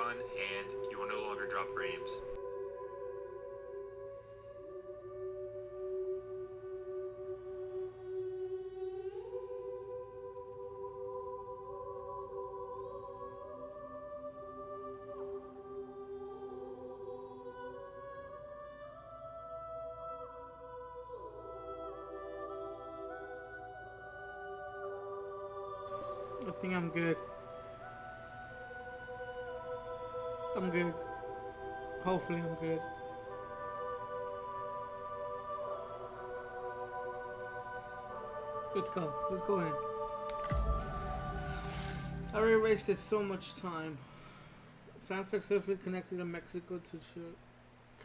run, and you will no longer drop frames. I think I'm good. I'm good. Hopefully I'm good. Let's go. Let's go in. I already wasted so much time. Sam successfully connected to Mexico to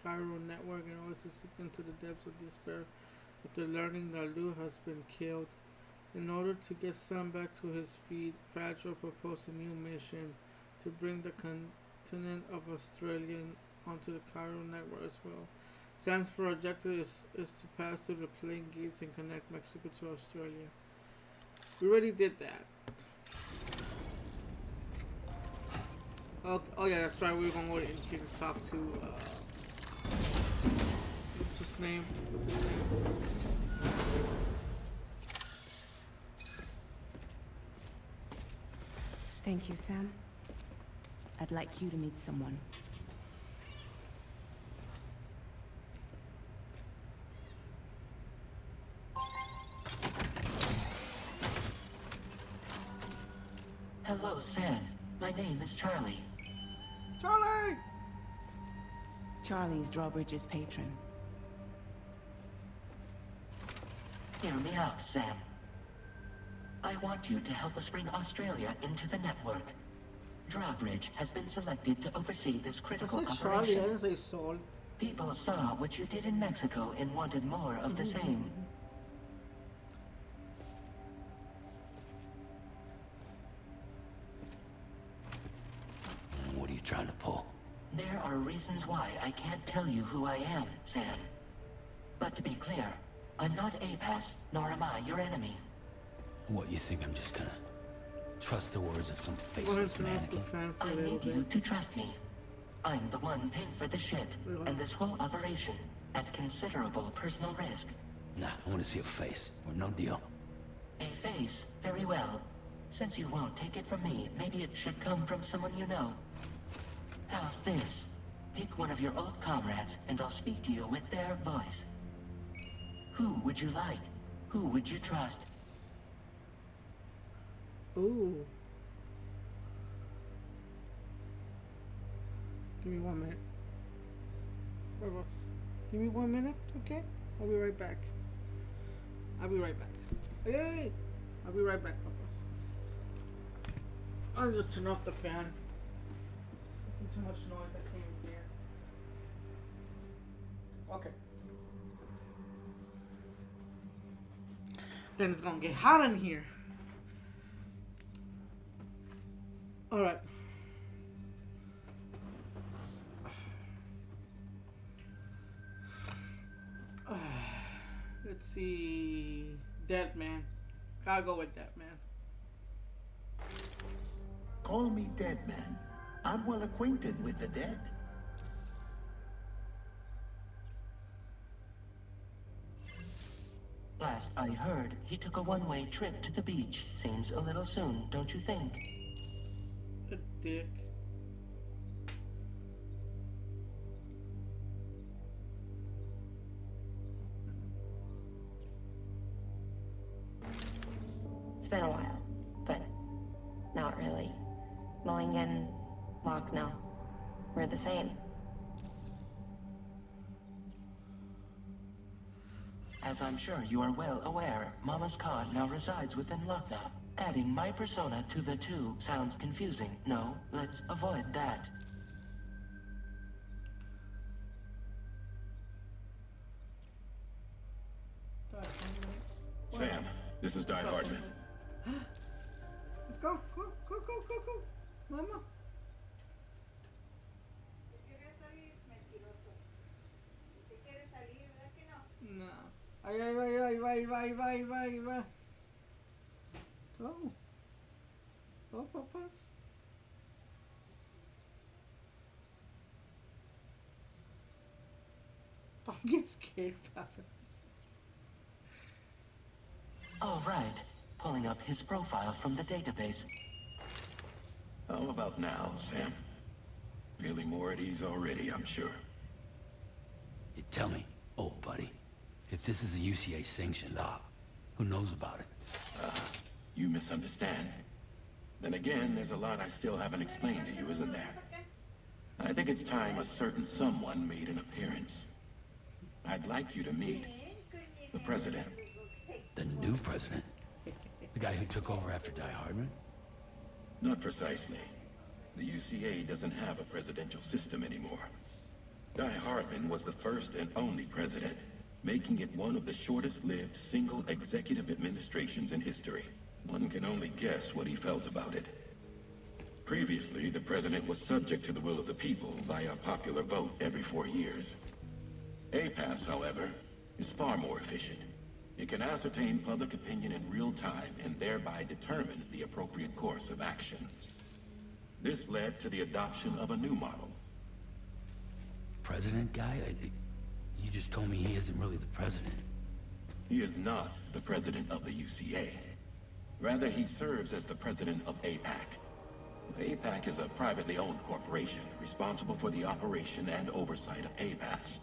Cairo network in order to sink into the depths of despair after learning that Lou has been killed. In order to get Sam back to his feet, Fadro proposed a new mission to bring the continent of Australia onto the Cairo network as well. Sam's objective is to pass through the plane gates and connect Mexico to Australia. We already did that. Oh yeah, that's right. We were gonna go in here to talk to what's his name? Thank you, Sam. I'd like you to meet someone. Hello, Sam. My name is Charlie. Charlie! Charlie's Drawbridge's patron. Hear me out, Sam. I want you to help us bring Australia into the network. Drawbridge has been selected to oversee this critical I said operation. Charlie, I didn't say Saul. People saw what you did in Mexico and wanted more of the same. What are you trying to pull? There are reasons why I can't tell you who I am, Sam. But to be clear, I'm not APAS, nor am I your enemy. What, you think I'm just gonna trust the words of some faceless mannequin? I need you to trust me. I'm the one paying for the shit and this whole operation at considerable personal risk. Nah, I want to see a face, or no deal. A face? Very well. Since you won't take it from me, maybe it should come from someone you know. How's this? Pick one of your old comrades, and I'll speak to you with their voice. Who would you like? Who would you trust? Ooh. Give me 1 minute. Give me 1 minute, okay? I'll be right back. I'll be right back. Hey! I'll be right back, Papas. I'll just turn off the fan. It's making too much noise. I can't even hear. Okay. Then it's gonna get hot in here. Alright. Let's see. Dead man. Gotta go with that man. Call me Dead Man. I'm well acquainted with the dead. Last I heard, he took a one-way trip to the beach. Seems a little soon, don't you think? A dick. It's been a while, but not really. Mulligan, Locke, no. We're the same. As I'm sure you are well aware, Mama's Khan now resides within Lucknow. Adding my persona to the two sounds confusing. No, let's avoid that. Sam, this is Di Hardman. Let's go. Go, go, go, go, go. Mama. No. Ahí va, ahí va, ahí va, ahí va, ahí va, ahí va, ahí va. Go. Go, papas. Get scared, Papa. All right. Pulling up his profile from the database. How about now, Sam? Feeling more at ease already, I'm sure. You tell me, old buddy, if this is a UCA sanctioned op, who knows about it? You misunderstand. Then again, there's a lot I still haven't explained to you, isn't there? I think it's time a certain someone made an appearance. I'd like you to meet the president. The new president? The guy who took over after Die Hardman? Not precisely. The UCA doesn't have a presidential system anymore. Die Hardman was the first and only president, making it one of the shortest-lived single executive administrations in history. One can only guess what he felt about it. Previously, the president was subject to the will of the people via popular vote every 4 years. APAS, however, is far more efficient. It can ascertain public opinion in real time and thereby determine the appropriate course of action. This led to the adoption of a new model. President guy? You just told me he isn't really the president. He is not the president of the UCA. Rather, he serves as the president of APAC. APAC is a privately owned corporation responsible for the operation and oversight of APAS,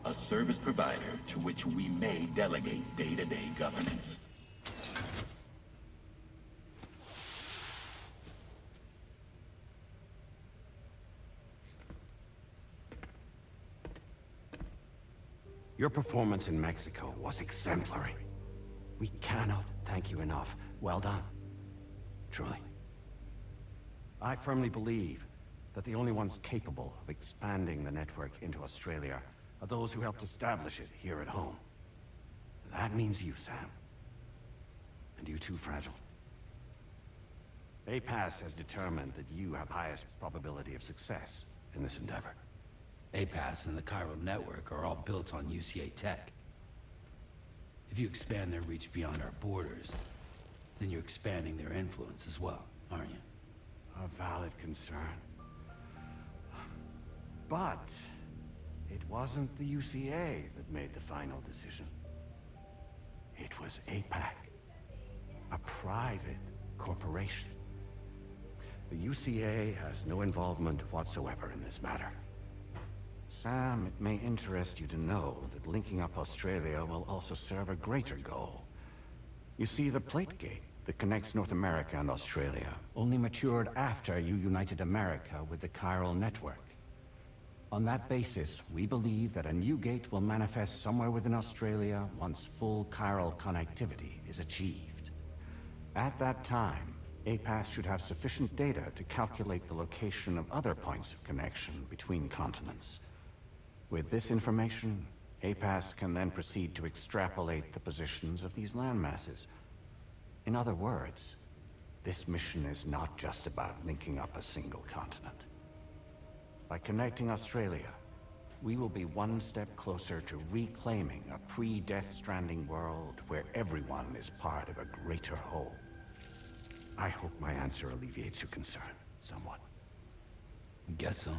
a service provider to which we may delegate day-to-day governance. Your performance in Mexico was exemplary. We cannot thank you enough. Well done. Truly. I firmly believe that the only ones capable of expanding the network into Australia are those who helped establish it here at home. That means you, Sam. And you too, Fragile. APAS has determined that you have highest probability of success in this endeavor. APAS and the Chiral Network are all built on UCA tech. If you expand their reach beyond our borders, then you're expanding their influence as well, aren't you? A valid concern. But it wasn't the UCA that made the final decision. It was APAC, a private corporation. The UCA has no involvement whatsoever in this matter. Sam, it may interest you to know that linking up Australia will also serve a greater goal. You see, the plate gate that connects North America and Australia only matured after you united America with the Chiral Network. On that basis, we believe that a new gate will manifest somewhere within Australia once full chiral connectivity is achieved. At that time, APAS should have sufficient data to calculate the location of other points of connection between continents. With this information, APAS can then proceed to extrapolate the positions of these landmasses. In other words, this mission is not just about linking up a single continent. By connecting Australia, we will be one step closer to reclaiming a pre-Death Stranding world where everyone is part of a greater whole. I hope my answer alleviates your concern somewhat. Guess so.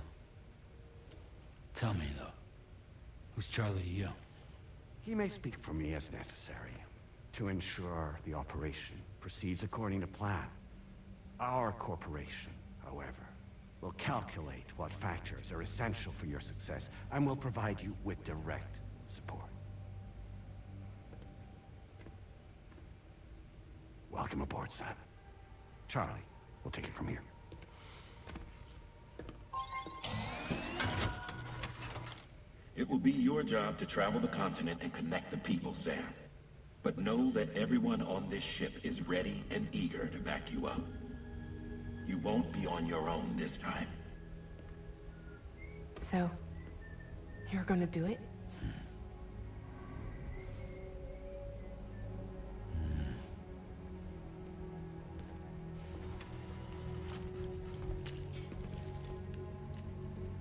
Tell me, though, who's Charlie to you? He may speak for me as necessary to ensure the operation proceeds according to plan. Our corporation, however, will calculate what factors are essential for your success and will provide you with direct support. Welcome aboard, Sam. Charlie, we'll take it from here. It will be your job to travel the continent and connect the people, Sam. But know that everyone on this ship is ready and eager to back you up. You won't be on your own this time. So, you're gonna do it?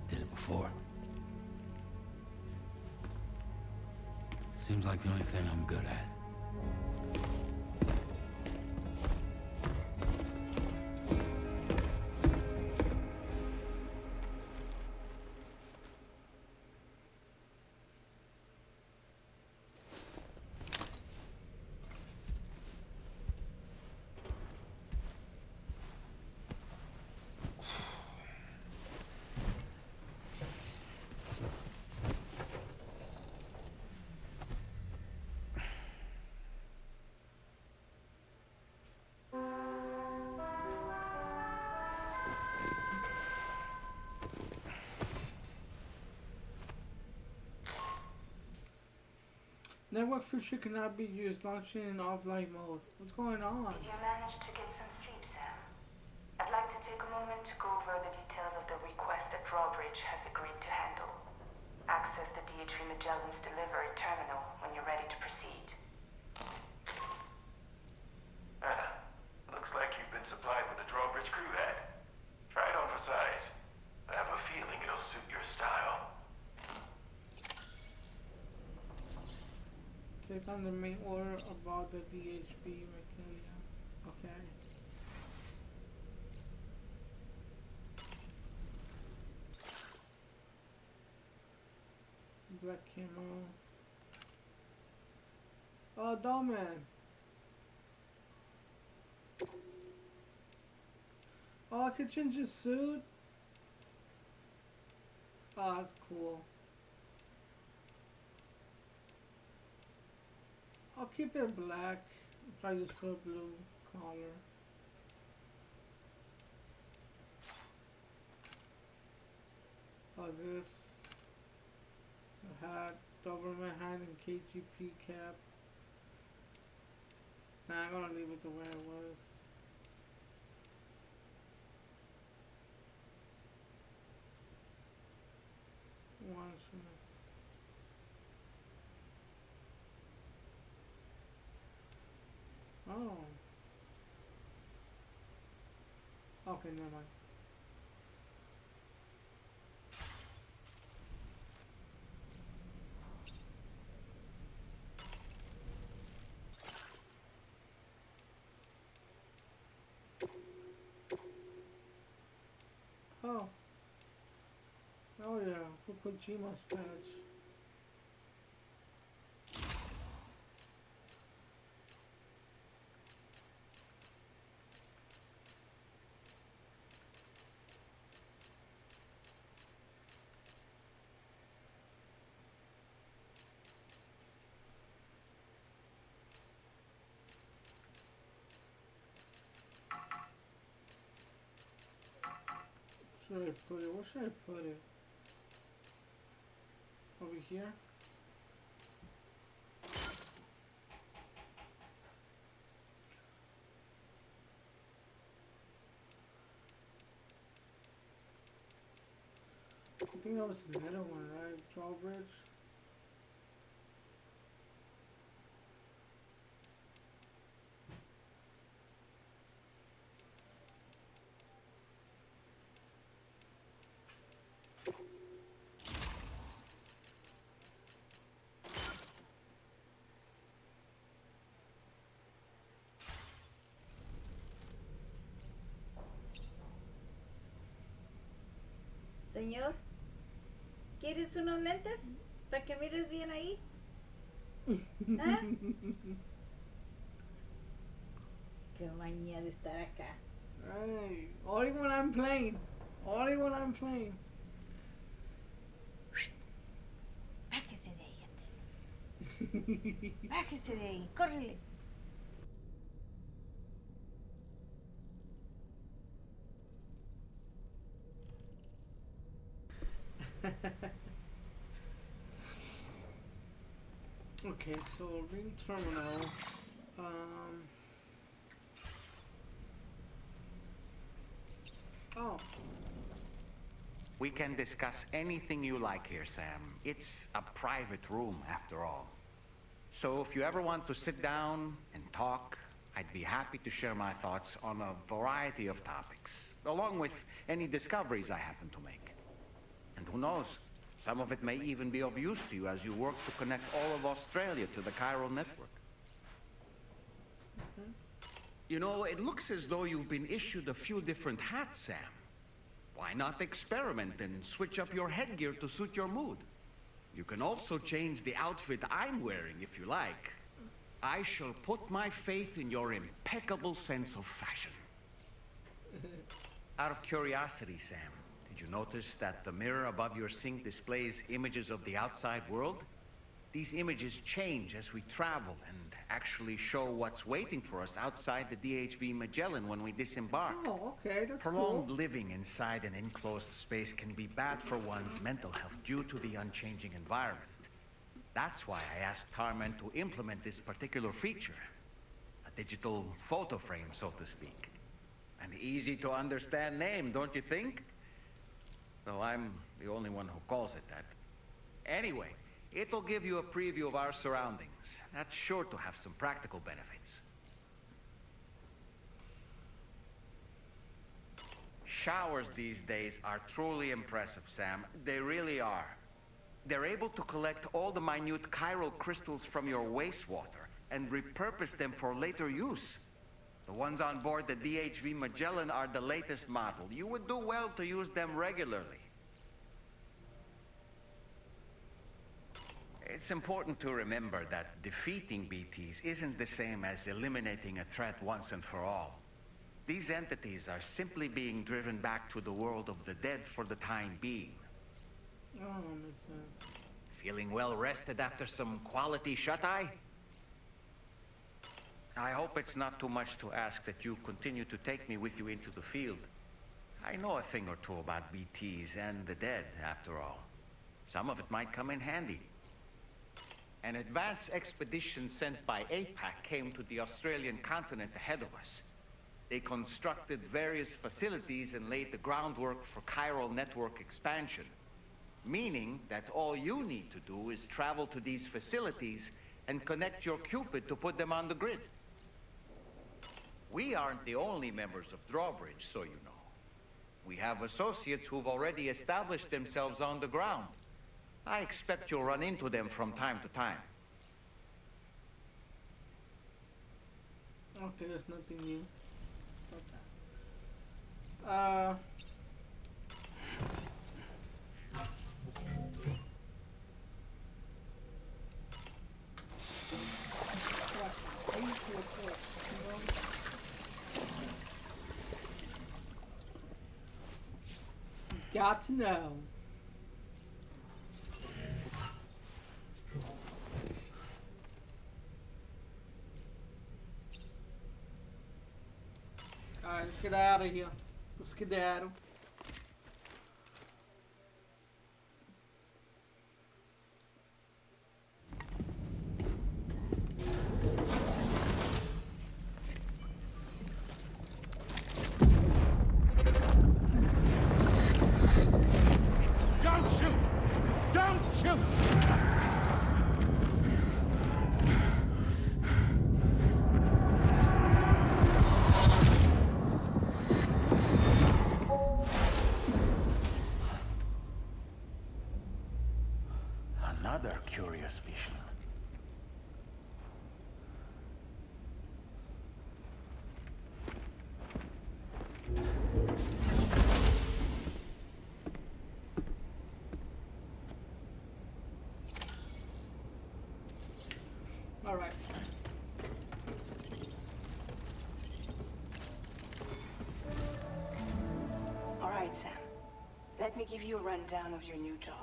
Did it before. Seems like the only thing I'm good at. Network feature cannot be used. Launching in offline mode. What's going on? Did you manage to get some sleep, Sam? I'd like to take a moment to go over the details of the request that Drawbridge has agreed to handle. Access the DHV Magellan's delivery terminal when you're ready to proceed. Looks like you've been supplied with a Drawbridge crew head. Try it on for size. I have a feeling it'll suit your style. Take on the main order about the DHV Magellan. Okay. Black camo. Oh, Dollman. Oh, I could change his suit. Oh, that's cool. I'll keep it black. Try to use a blue collar. Oh, this. The hat, government hat, and KGP cap. Nah, I'm gonna leave it the way it was. One, two. Oh. Okay, never mind. Oh. Oh yeah, Fukujima's patch. Should I put it? Where should I put it? Over here? I think that was the middle one, right? Drawbridge? Señor, ¿quieres unos lentes? Para que mires bien ahí. ¿Ah? Qué manía de estar acá. Hey, only when I'm playing. Only when I'm playing. Bájese de ahí, ande. Bájese de ahí, córrele. Okay, so ring terminal. Oh. We can discuss anything you like here, Sam. It's a private room, after all. So if you ever want to sit down and talk, I'd be happy to share my thoughts on a variety of topics, along with any discoveries I happen to make. And who knows, some of it may even be of use to you as you work to connect all of Australia to the chiral network. You know, it looks as though you've been issued a few different hats, Sam. Why not experiment and switch up your headgear to suit your mood? You can also change the outfit I'm wearing if you like. I shall put my faith in your impeccable sense of fashion. Out of curiosity, Sam, did you notice that the mirror above your sink displays images of the outside world? These images change as we travel and actually show what's waiting for us outside the DHV Magellan when we disembark. Oh, okay, that's Prolonged cool. living inside an enclosed space can be bad for one's mental health due to the unchanging environment. That's why I asked Tarman to implement this particular feature. A digital photo frame, so to speak. An easy to understand name, don't you think? Though I'm the only one who calls it that. Anyway, it'll give you a preview of our surroundings. That's sure to have some practical benefits. Showers these days are truly impressive, Sam. They really are. They're able to collect all the minute chiral crystals from your wastewater and repurpose them for later use. The ones on board the DHV Magellan are the latest model. You would do well to use them regularly. It's important to remember that defeating BTs isn't the same as eliminating a threat once and for all. These entities are simply being driven back to the world of the dead for the time being. Oh, makes sense. Feeling well rested after some quality shut-eye? I hope it's not too much to ask that you continue to take me with you into the field. I know a thing or two about BTs and the dead, after all. Some of it might come in handy. An advance expedition sent by APAC came to the Australian continent ahead of us. They constructed various facilities and laid the groundwork for chiral network expansion. Meaning that all you need to do is travel to these facilities and connect your Cupid to put them on the grid. We aren't the only members of Drawbridge, so you know. We have associates who've already established themselves on the ground. I expect you'll run into them from time to time. Okay, there's nothing new. Okay. Got to know. Alright, let's get out of here. Let's skedaddle. Don't shoot! Don't shoot! Another curious vision. Alright. Alright, Sam. Let me give you a rundown of your new job.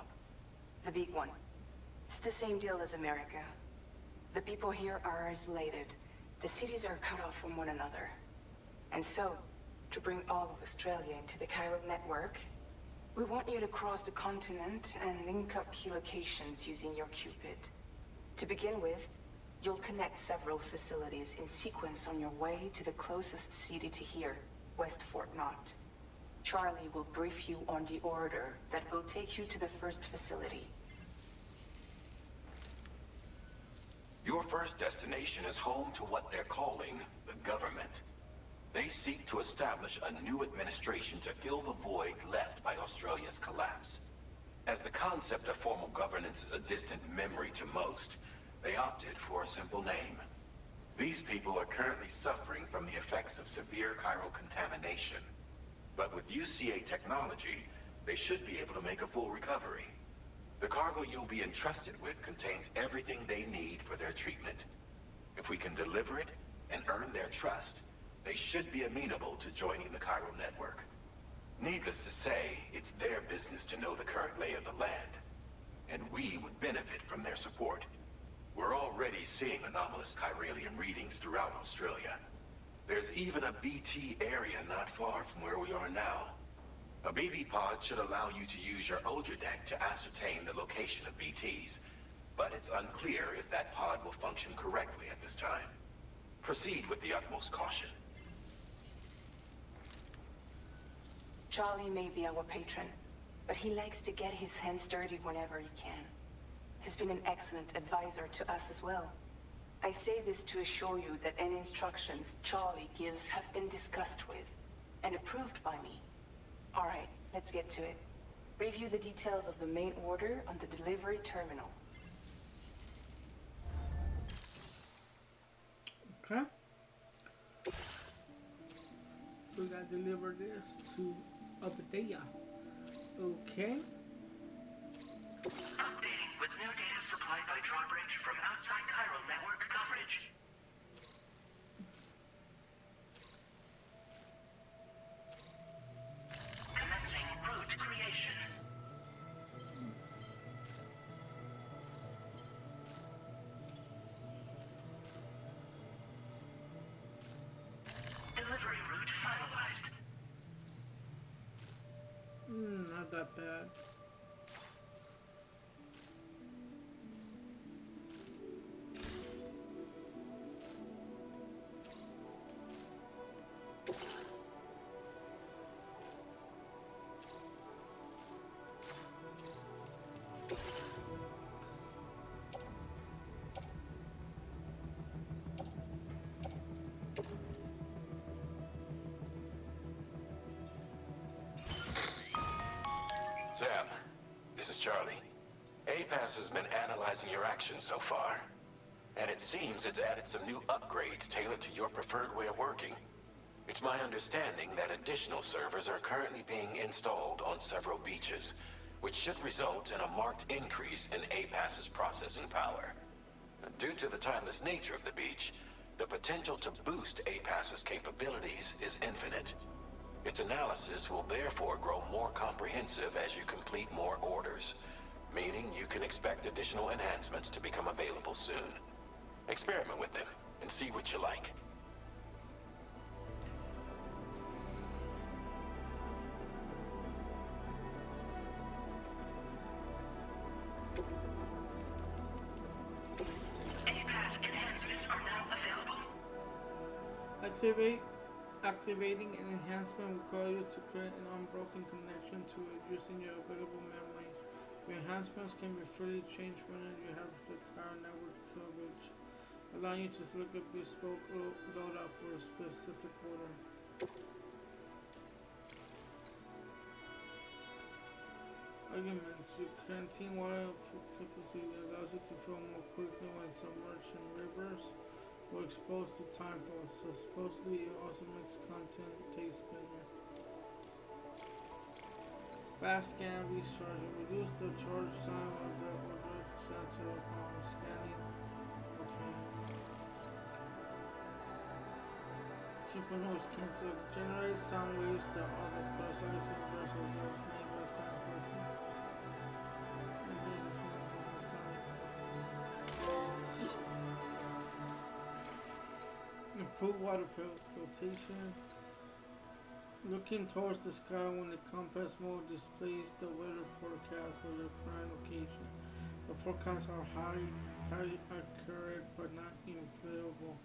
The big one. It's the same deal as America. The people here are isolated. The cities are cut off from one another. And so, to bring all of Australia into the chiral network, we want you to cross the continent and link up key locations using your Cupid. To begin with, you'll connect several facilities in sequence on your way to the closest city to here, West Fort Knott. Charlie will brief you on the order that will take you to the first facility. Your first destination is home to what they're calling the government. They seek to establish a new administration to fill the void left by Australia's collapse. As the concept of formal governance is a distant memory to most, they opted for a simple name. These people are currently suffering from the effects of severe chiral contamination. But with UCA technology, they should be able to make a full recovery. The cargo you'll be entrusted with contains everything they need for their treatment. If we can deliver it and earn their trust, they should be amenable to joining the chiral network. Needless to say, it's their business to know the current lay of the land, and we would benefit from their support. We're already seeing anomalous chiralian readings throughout Australia. There's even a BT area not far from where we are now. A BB pod should allow you to use your Ultra deck to ascertain the location of BTs. but it's unclear if that pod will function correctly at this time. Proceed with the utmost caution. Charlie may be our patron, but he likes to get his hands dirty whenever he can. He's been an excellent advisor to us as well. I say this to assure you that any instructions Charlie gives have been discussed with and approved by me. All right, let's get to it. Review the details of the main order on the delivery terminal. Okay. We gotta deliver this to Abadea. Okay. Updating with new data supplied by drawbridge from outside Chiral network coverage. Commencing route creation. Delivery route finalized. Not that bad. Sam, this is Charlie. APAS has been analyzing your actions so far, and it seems it's added some new upgrades tailored to your preferred way of working. It's my understanding that additional servers are currently being installed on several beaches, which should result in a marked increase in APAS's processing power. Due to the timeless nature of the beach, the potential to boost APAS's capabilities is infinite. Its analysis will therefore grow more comprehensive as you complete more orders, meaning you can expect additional enhancements to become available soon. Experiment with them and see what you like. APAS enhancements are now available. Activating an enhancement will call you to create an unbroken connection to it using your available memory. Your enhancements can be freely changed whenever you have the current network coverage, allowing you to select a bespoke loadout for a specific order. Arguments. Your canteen water capacity allows you to fill more quickly when submerged in rivers or exposed to time falls, so supposedly it also makes content taste better. Fast scan recharge. Reduce the charge time of the order sensor upon scanning. Okay. Cheaper noise cancel. Generate sound waves that are the precise inverse of those made by sound processing. Improve water filtration. Looking towards the sky when the compass mode displays the weather forecast for the current location. The forecasts are highly accurate but not infallible.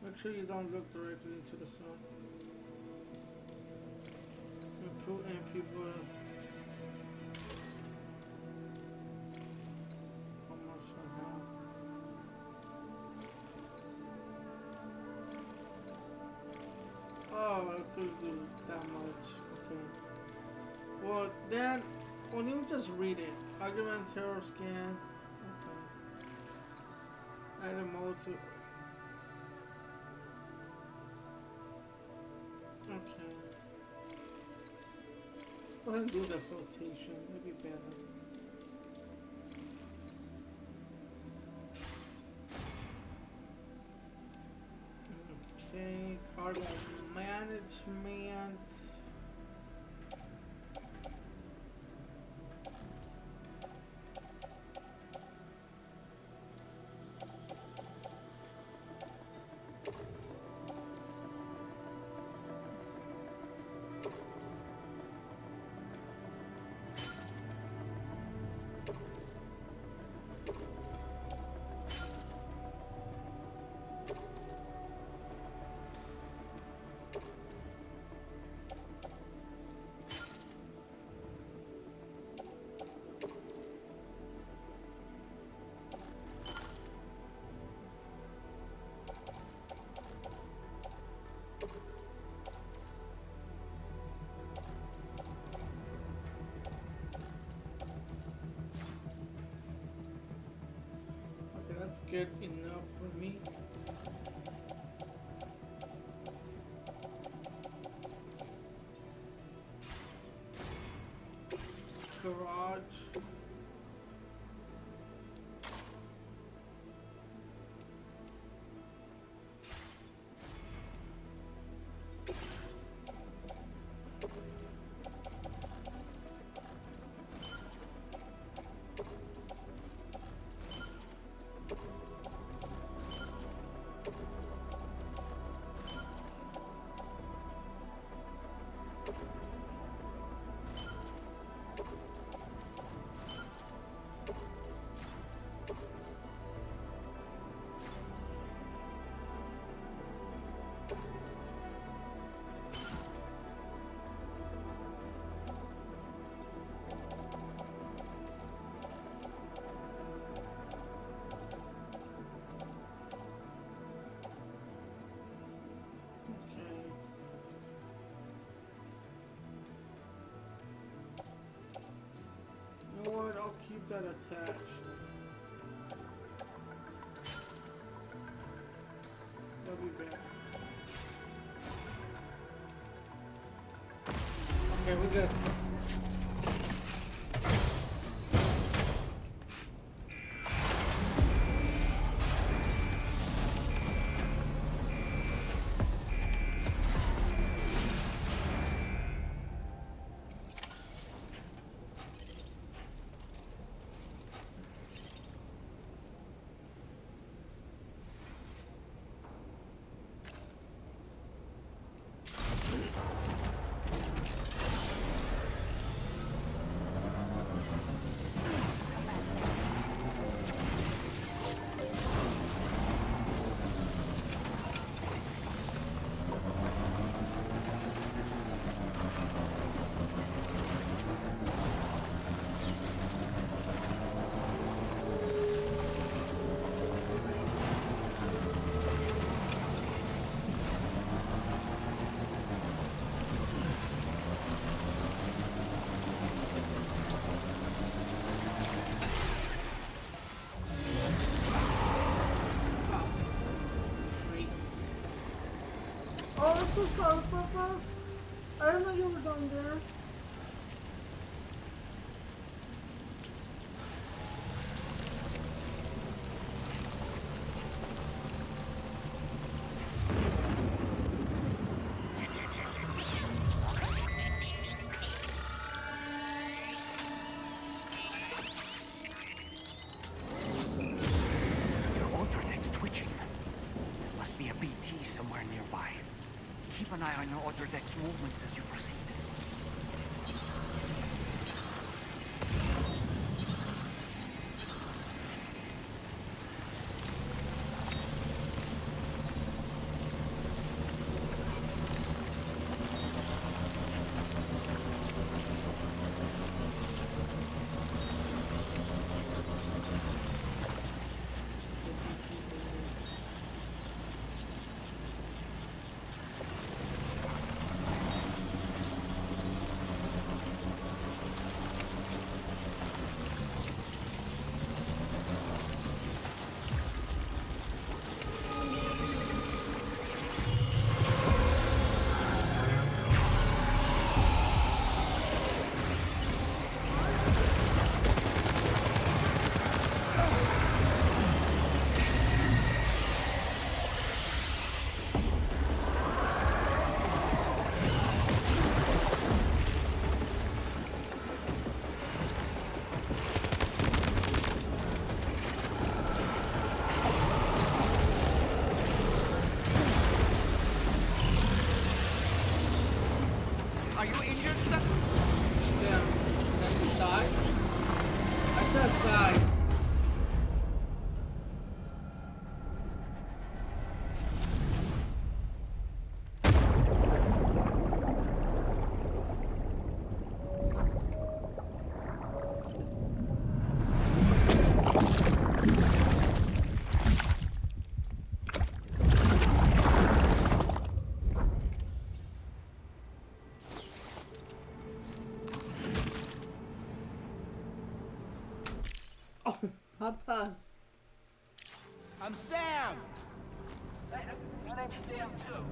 Make sure you don't look directly into the sun. Improve MP water. How much I have? Oh, I could do that much. Okay. Well, then, when you just read it, argument terror scan. Okay. Add a mode to. Okay. Go ahead and do the flotation. Maybe better. Okay, cargo management. good enough for me. Garage. You know what? I'll keep that attached. I'll be back. Okay, we're good. Oh, I'm so sorry, Papa. I didn't know you were down there. Your Ultradeck's twitching. Must be a BT somewhere nearby. Keep an eye on your Ultradeck's movements as you proceed. Are you injured, sir? Yeah. Did you die? I just died. Oh, Papa's. I'm Sam! My name's Sam, too.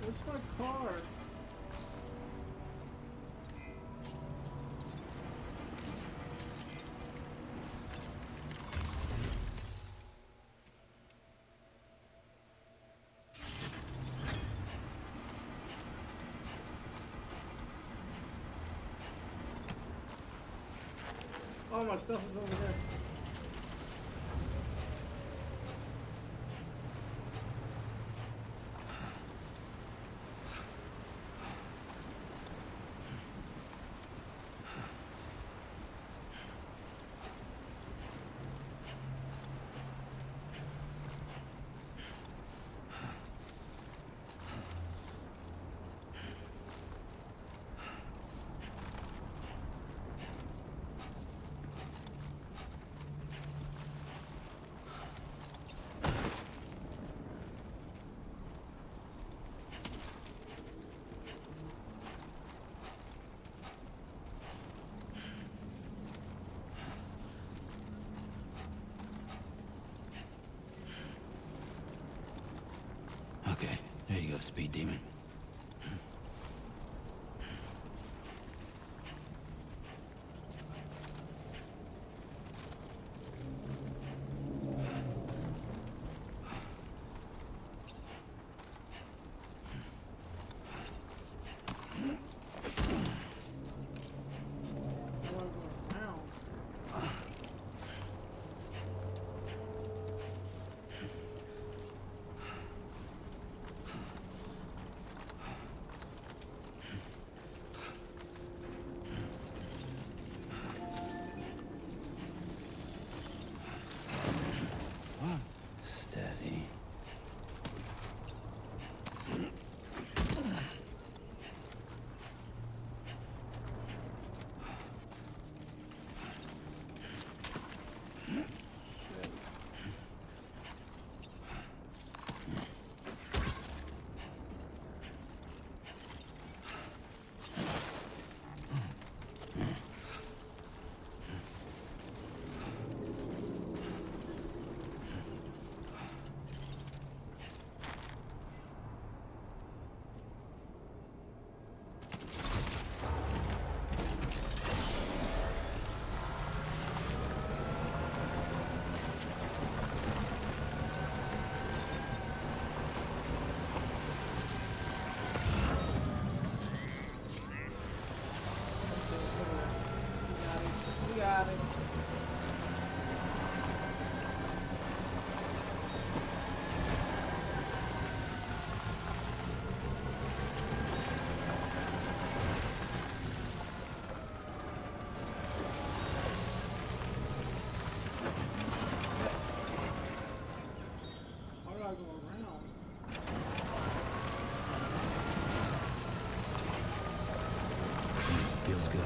What's my car? Oh, my stuff is over there. Okay, there you go, Speed Demon. Steady. We got it. How do I go around? Feels good.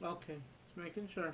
Okay, just making sure.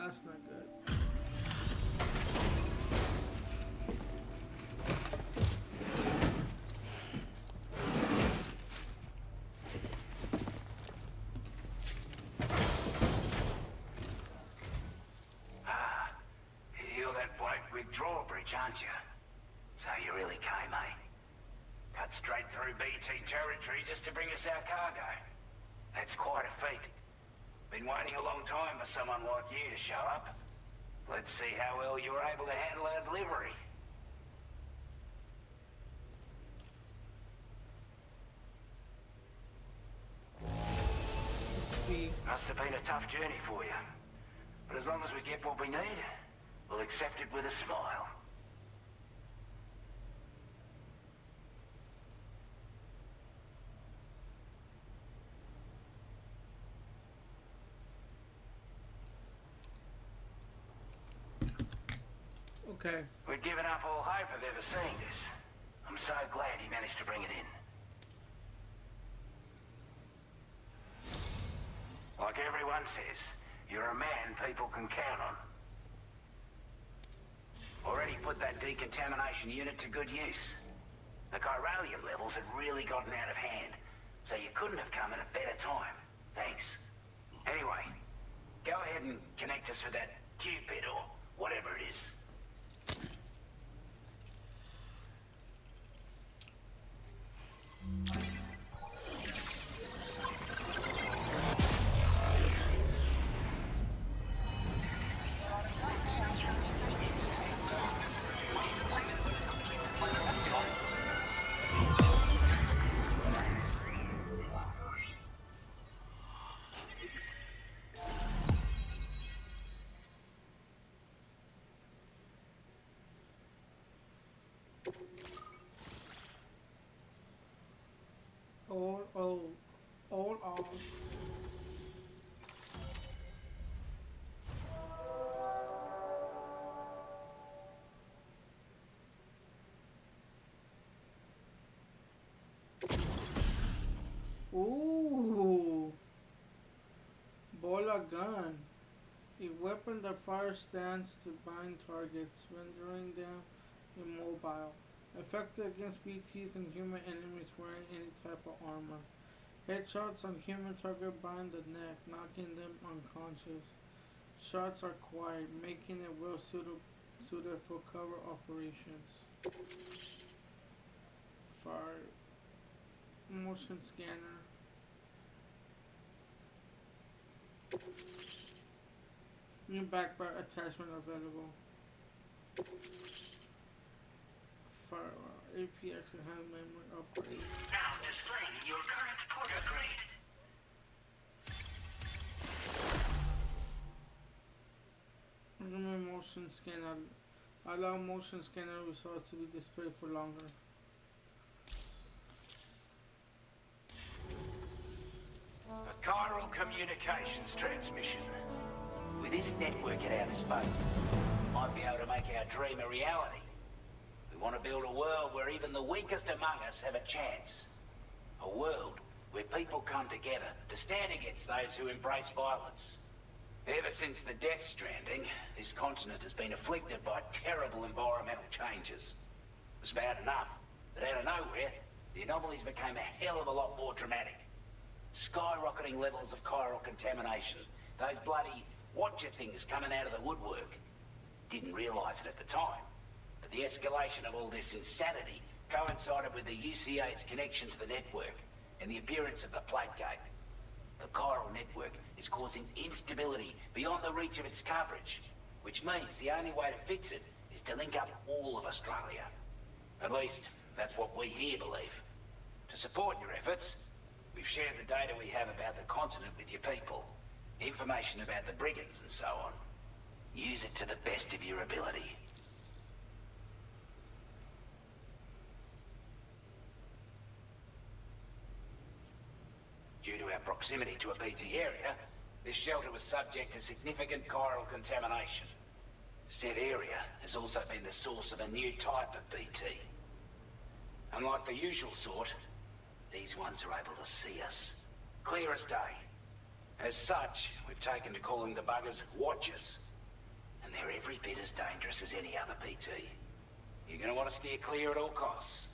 That's not good. You're that bloke with drawbridge, aren't you? So you really came, eh? Cut straight through BT territory just to bring us our cargo. That's quite a feat. Been waiting a long time for someone like you to show up. Let's see how well you were able to handle our delivery. Let's see. Must have been a tough journey for you. But as long as we get what we need, we'll accept it with a smile. Okay. We'd given up all hope of ever seeing this. I'm so glad he managed to bring it in. Like everyone says, you're a man people can count on. Already put that decontamination unit to good use. The chiralium levels had really gotten out of hand, so you couldn't have come at a better time. Thanks. Anyway, go ahead and connect us with that Cupid or whatever it is. All off. Ooh. Bola gun. A weapon that fires stands to bind targets, rendering them immobile. Effective against BTs and human enemies wearing any type of armor. Headshots on human target bind the neck, knocking them unconscious. Shots are quiet, making it well suited for cover operations. Fire. Motion scanner. New backpack attachment available. Fire. APX and hand memory upgrade. Now displaying your current porter grade. Recommend motion scanner. Allow motion scanner results to be displayed for longer. A chiral communications transmission. With this network at our disposal, we might be able to make our dream a reality. We want to build a world where even the weakest among us have a chance. A world where people come together to stand against those who embrace violence. Ever since the Death Stranding, this continent has been afflicted by terrible environmental changes. It was bad enough, but out of nowhere, the anomalies became a hell of a lot more dramatic. Skyrocketing levels of chiral contamination. Those bloody watcher things coming out of the woodwork. Didn't realise it at the time, but the escalation of all this insanity coincided with the UCA's connection to the network and the appearance of the plague gate. The chiral network is causing instability beyond the reach of its coverage, which means the only way to fix it is to link up all of Australia. At least, that's what we here believe. To support your efforts, we've shared the data we have about the continent with your people. Information about the brigands and so on. Use it to the best of your ability. Due to our proximity to a BT area, this shelter was subject to significant chiral contamination. Said area has also been the source of a new type of BT. Unlike the usual sort, these ones are able to see us. Clear as day. As such, we've taken to calling the buggers Watchers. and they're every bit as dangerous as any other PT. You're gonna want to steer clear at all costs.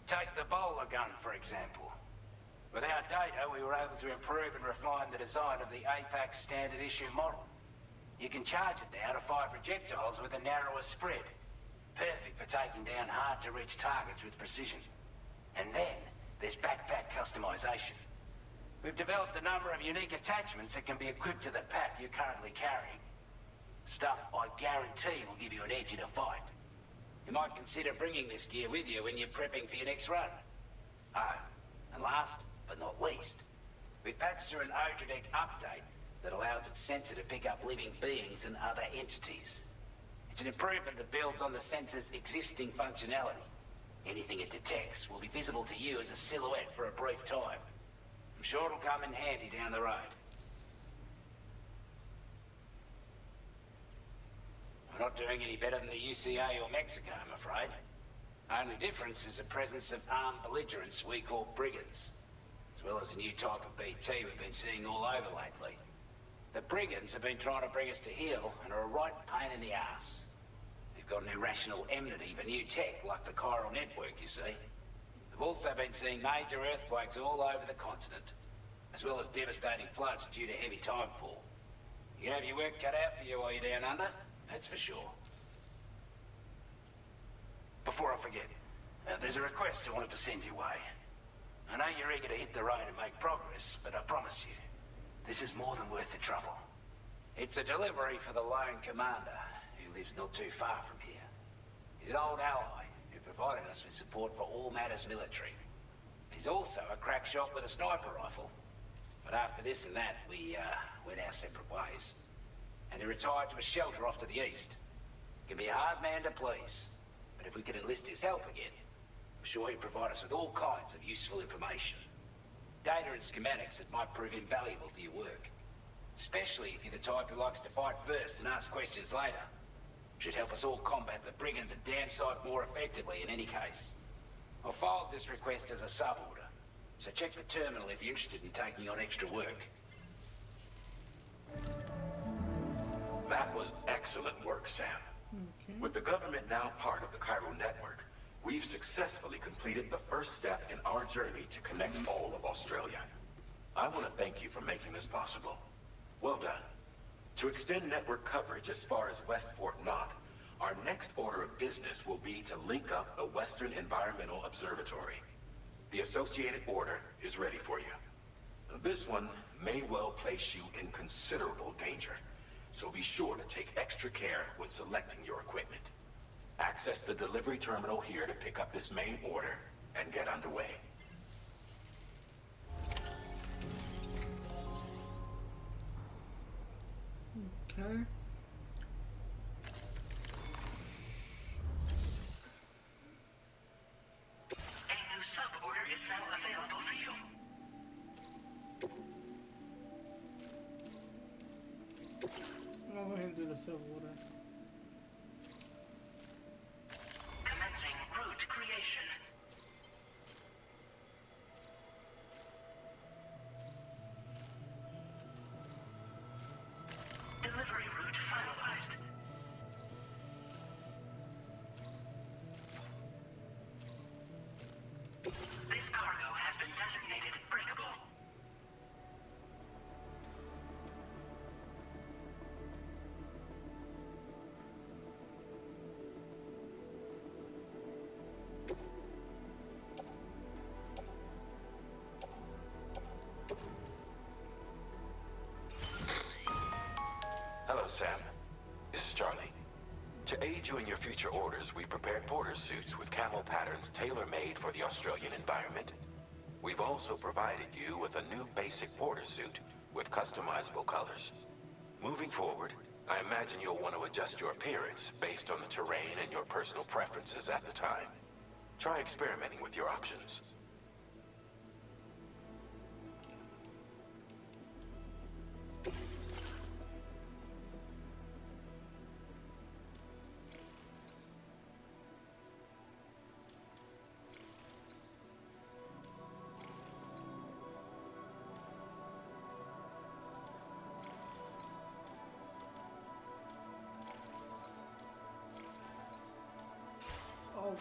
Take the bowler gun, for example. With our data, we were able to improve and refine the design of the APAC standard issue model. You can charge it now to fire projectiles with a narrower spread. Perfect for taking down hard-to-reach targets with precision. And then, there's backpack customization. We've developed a number of unique attachments that can be equipped to the pack you're currently carrying. Stuff I guarantee will give you an edge in a fight. You might consider bringing this gear with you when you're prepping for your next run. Oh, and last but not least, we patched through an Odradec update that allows its sensor to pick up living beings and other entities. It's an improvement that builds on the sensor's existing functionality. Anything it detects will be visible to you as a silhouette for a brief time. I'm sure it'll come in handy down the road. We're not doing any better than the UCA or Mexico, I'm afraid. Only difference is the presence of armed belligerents we call brigands, as well as a new type of BT we've been seeing all over lately. The brigands have been trying to bring us to heel and are a right pain in the ass. They've got an irrational enmity for new tech like the chiral network, you see. They've also been seeing major earthquakes all over the continent, as well as devastating floods due to heavy timefall. You can have your work cut out for you while you're down under, that's for sure. Before I forget, there's a request I wanted to send your way. I know you're eager to hit the road and make progress, but I promise you, this is more than worth the trouble. It's a delivery for the lone commander, who lives not too far from here. He's an old ally who provided us with support for all matters military. He's also a crack shot with a sniper rifle. But after this and that, we went our separate ways. And he retired to a shelter off to the east. Can be a hard man to please, but if we could enlist his help again, I'm sure he'd provide us with all kinds of useful information. Data and schematics that might prove invaluable for your work. Especially if you're the type who likes to fight first and ask questions later. Should help us all combat the brigands a damn sight more effectively in any case. I've filed this request as a sub-order, so check the terminal if you're interested in taking on extra work. That was excellent work, Sam. Okay. With the government now part of the Chiral network, we've successfully completed the first step in our journey to connect all of Australia. I want to thank you for making this possible. Well done. To extend network coverage as far as West Fort Knott, our next order of business will be to link up the Western Environmental Observatory. The associated order is ready for you. This one may well place you in considerable danger, so be sure to take extra care when selecting your equipment. Access the delivery terminal here to pick up this main order and get underway. Okay. A new sub-order is now available for you. I'll go ahead and do the sub-order. Commencing route creation. Delivery route finalized. This cargo has been designated breakable. Hello, Sam. This is Charlie. To aid you in your future orders, we prepared border suits with camo patterns tailor-made for the Australian environment. We've also provided you with a new basic border suit with customizable colors. Moving forward, I imagine you'll want to adjust your appearance based on the terrain and your personal preferences at the time. Try experimenting with your options. Oh.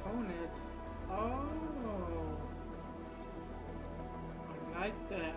Components. Oh. I like that.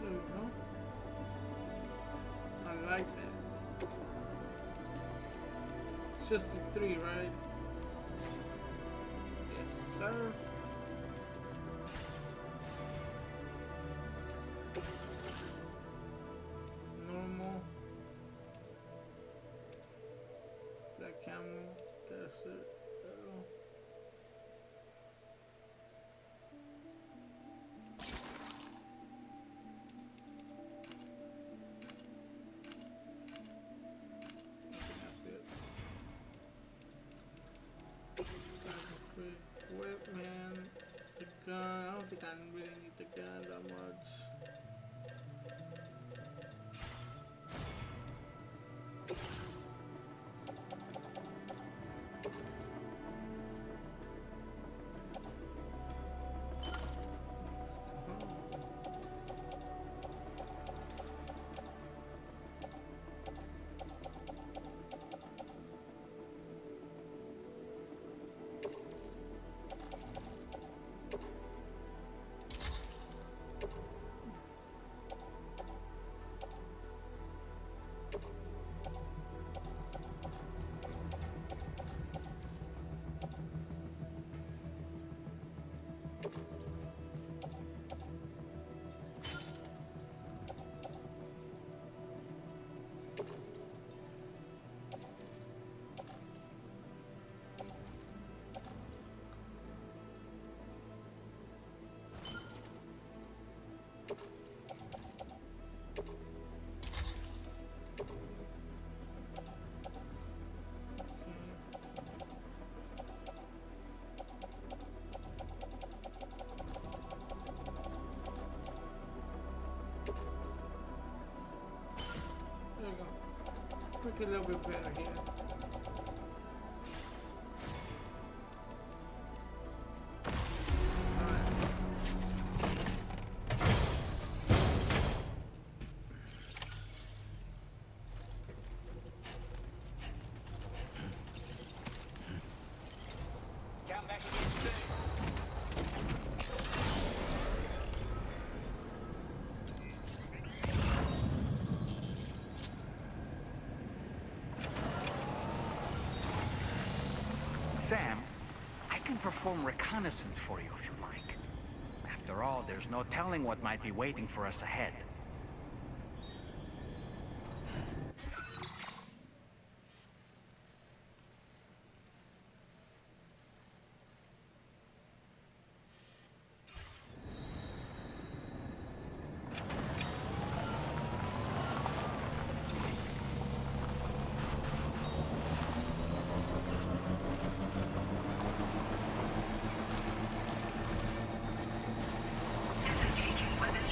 There we go. I like that. Just the 3, right? Yes, sir. Normal. Black camel. That's it. That's it. Equipment. The gun. I don't think I really need the gun that much. There we go. Look a little bit better here. Come back again soon. Sam, I can perform reconnaissance for you if you like. After all, there's no telling what might be waiting for us ahead. Disengaging weapons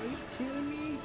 Are you kidding me?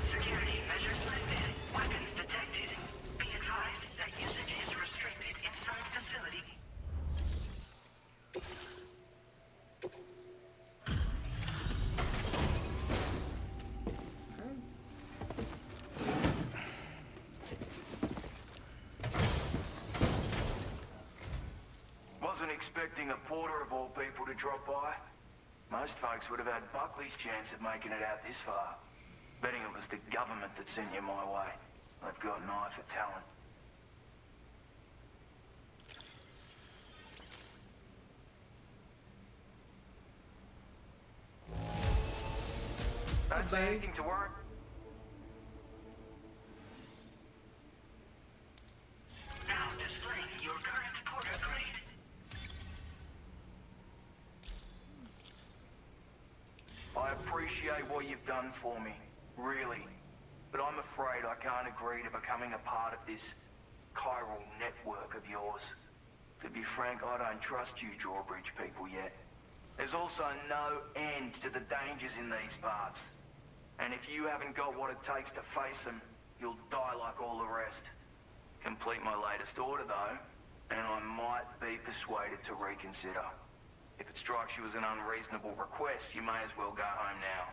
Security measures lifted. Weapons detected. Be advised that usage is restricted inside facility. Wasn't expecting a porter of all people to drop by. Most folks would have had Buckley's chance of making it out this far. Betting it was the government that sent you my way. They've got an eye for talent. Don't say anything to worry. Now displaying your current porter grade. I appreciate what you've done for me, really. But I'm afraid I can't agree to becoming a part of this chiral network of yours. To be frank, I don't trust you drawbridge people yet. There's also no end to the dangers in these parts. And if you haven't got what it takes to face them, you'll die like all the rest. Complete my latest order, though, and I might be persuaded to reconsider. If it strikes you as an unreasonable request, you may as well go home now.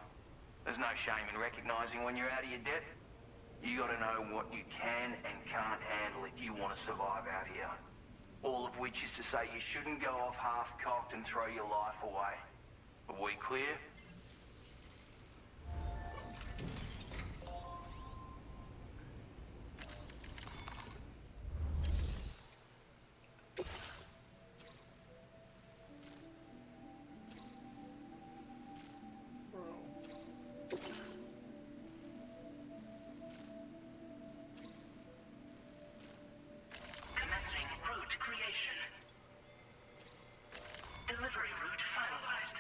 There's no shame in recognizing when you're out of your depth. You gotta know what you can and can't handle if you want to survive out here. All of which is to say you shouldn't go off half-cocked and throw your life away. Are we clear? Commencing route creation. Delivery route finalized.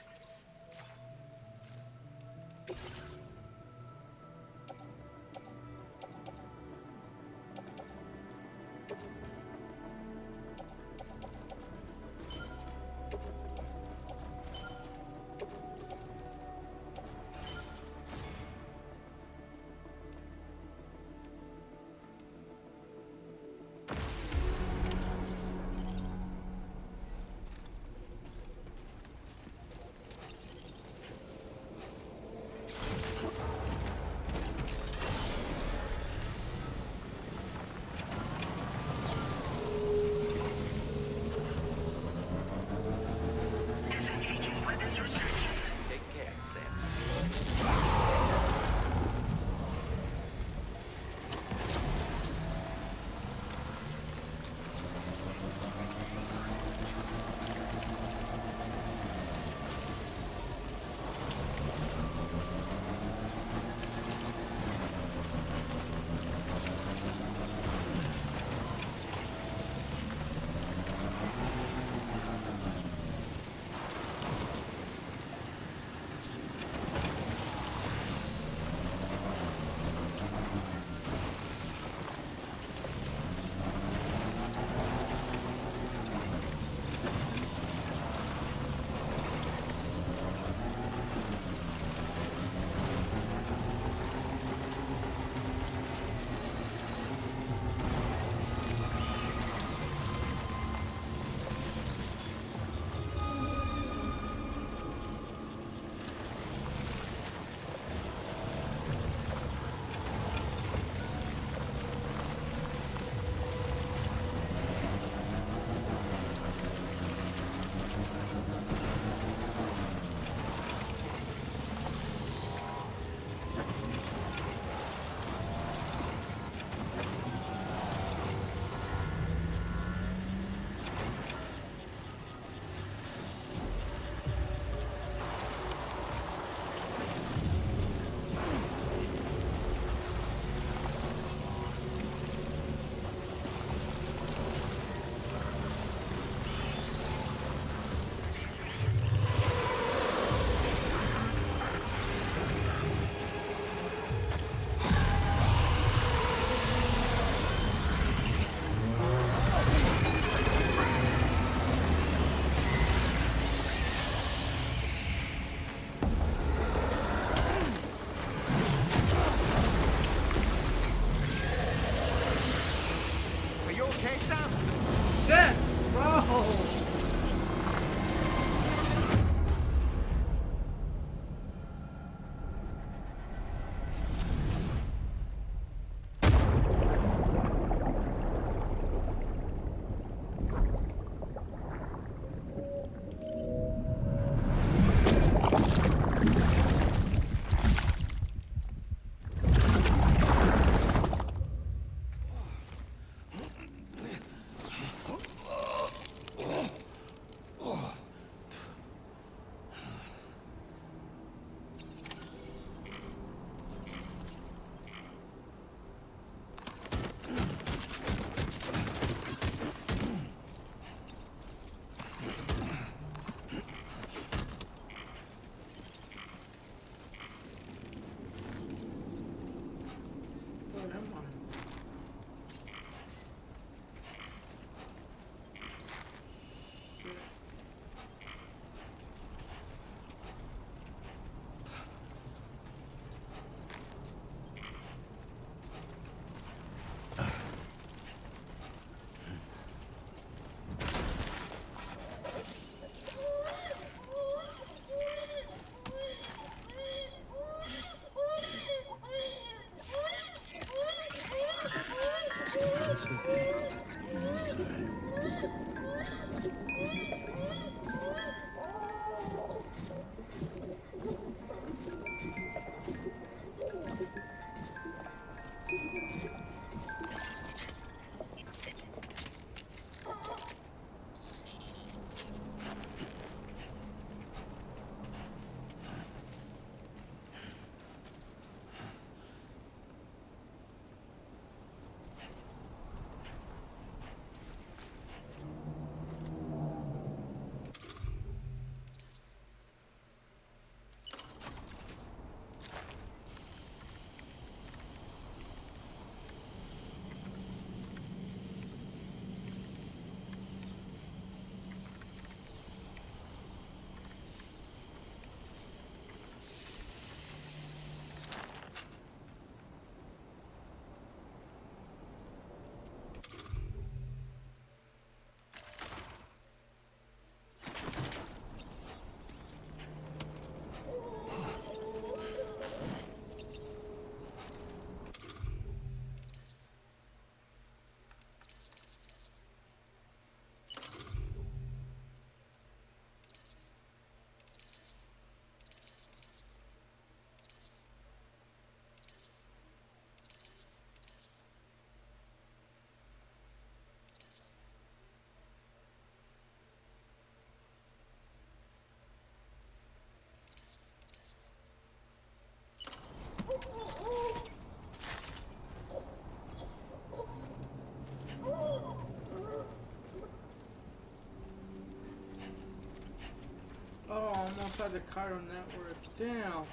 inside the Cairo network. Damn.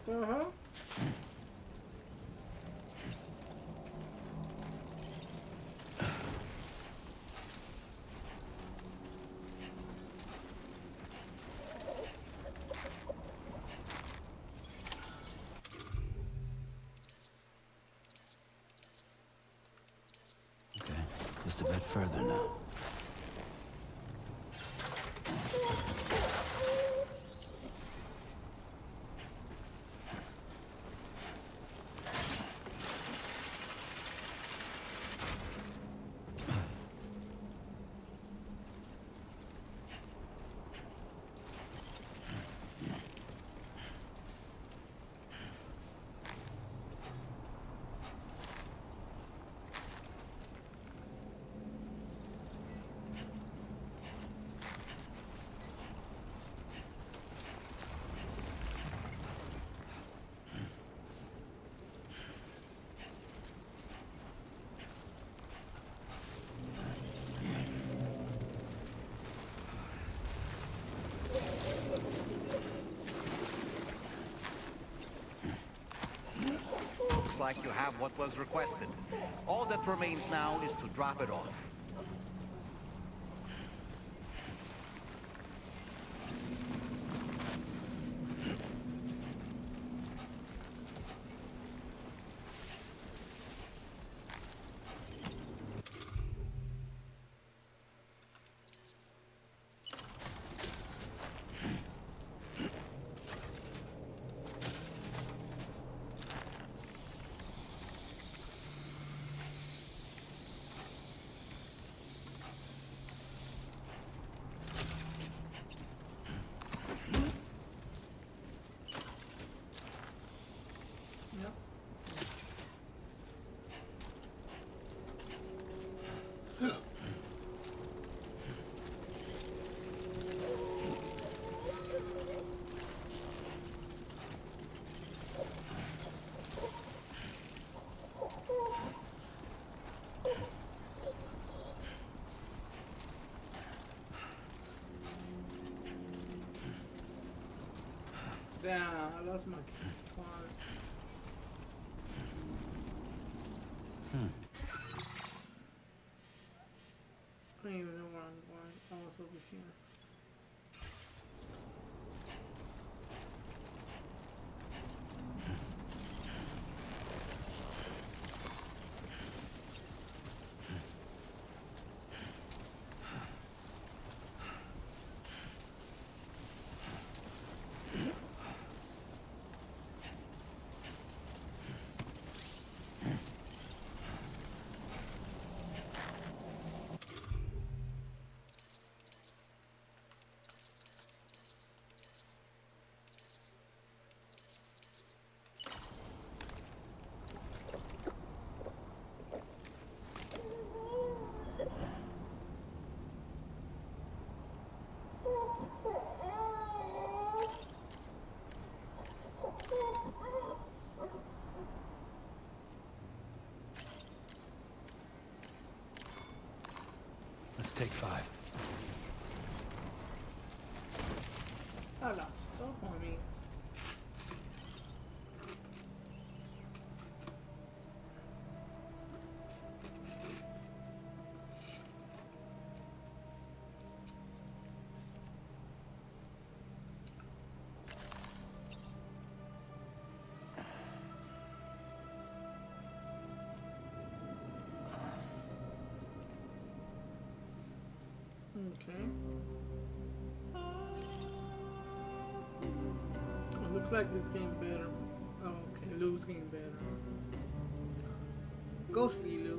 Uh-huh. Okay, just a bit further now. Looks like you have what was requested. All that remains now is to drop it off. Damn, I lost my card. I don't even know where I'm going. I was over here. Let's take 5. I got stuff on me. Okay. It looks like it's getting better. Oh, okay, Lou's getting better. Ghostly Lou.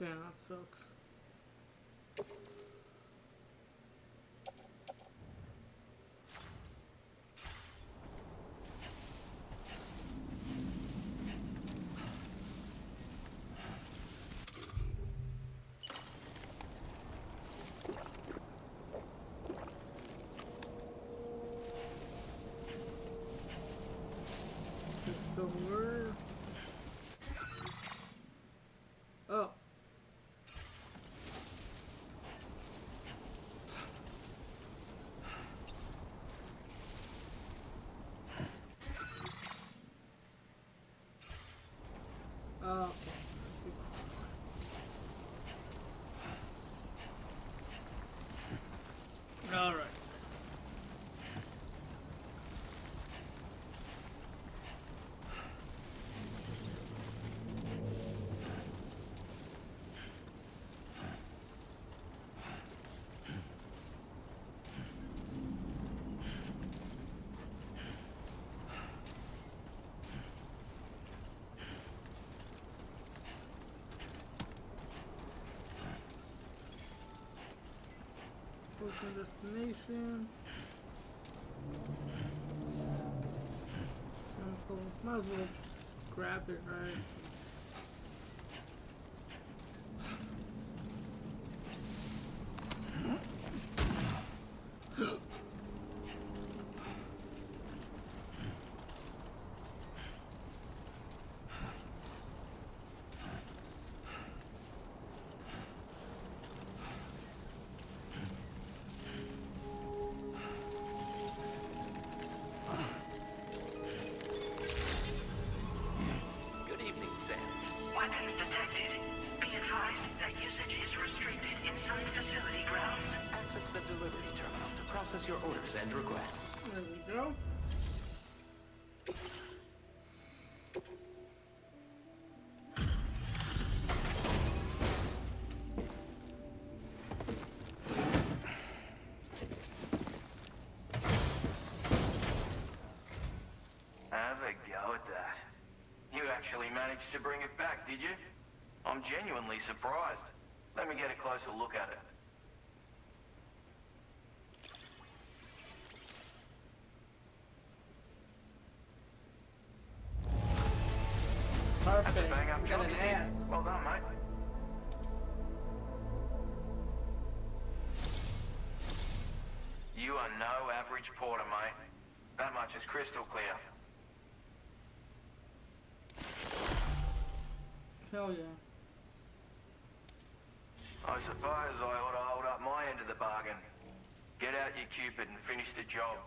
Damn, that sucks. So we're... Oh. Okay. All right. Approaching destination. Might as well grab it, right? Good evening, Sam. Weapons detected. Be advised that usage is restricted inside facility grounds. Access the delivery terminal to process your orders and requests. There we go. Have a go at that. You actually managed to bring it back, did you? I'm genuinely surprised. Let me get a closer look at it. That's a Perfect. bang-up job Got you an did. ass. Well done, mate. You are no average porter, mate. That much is crystal clear. Hell yeah. I suppose I ought to hold up my end of the bargain. Get out your Cupid and finish the job.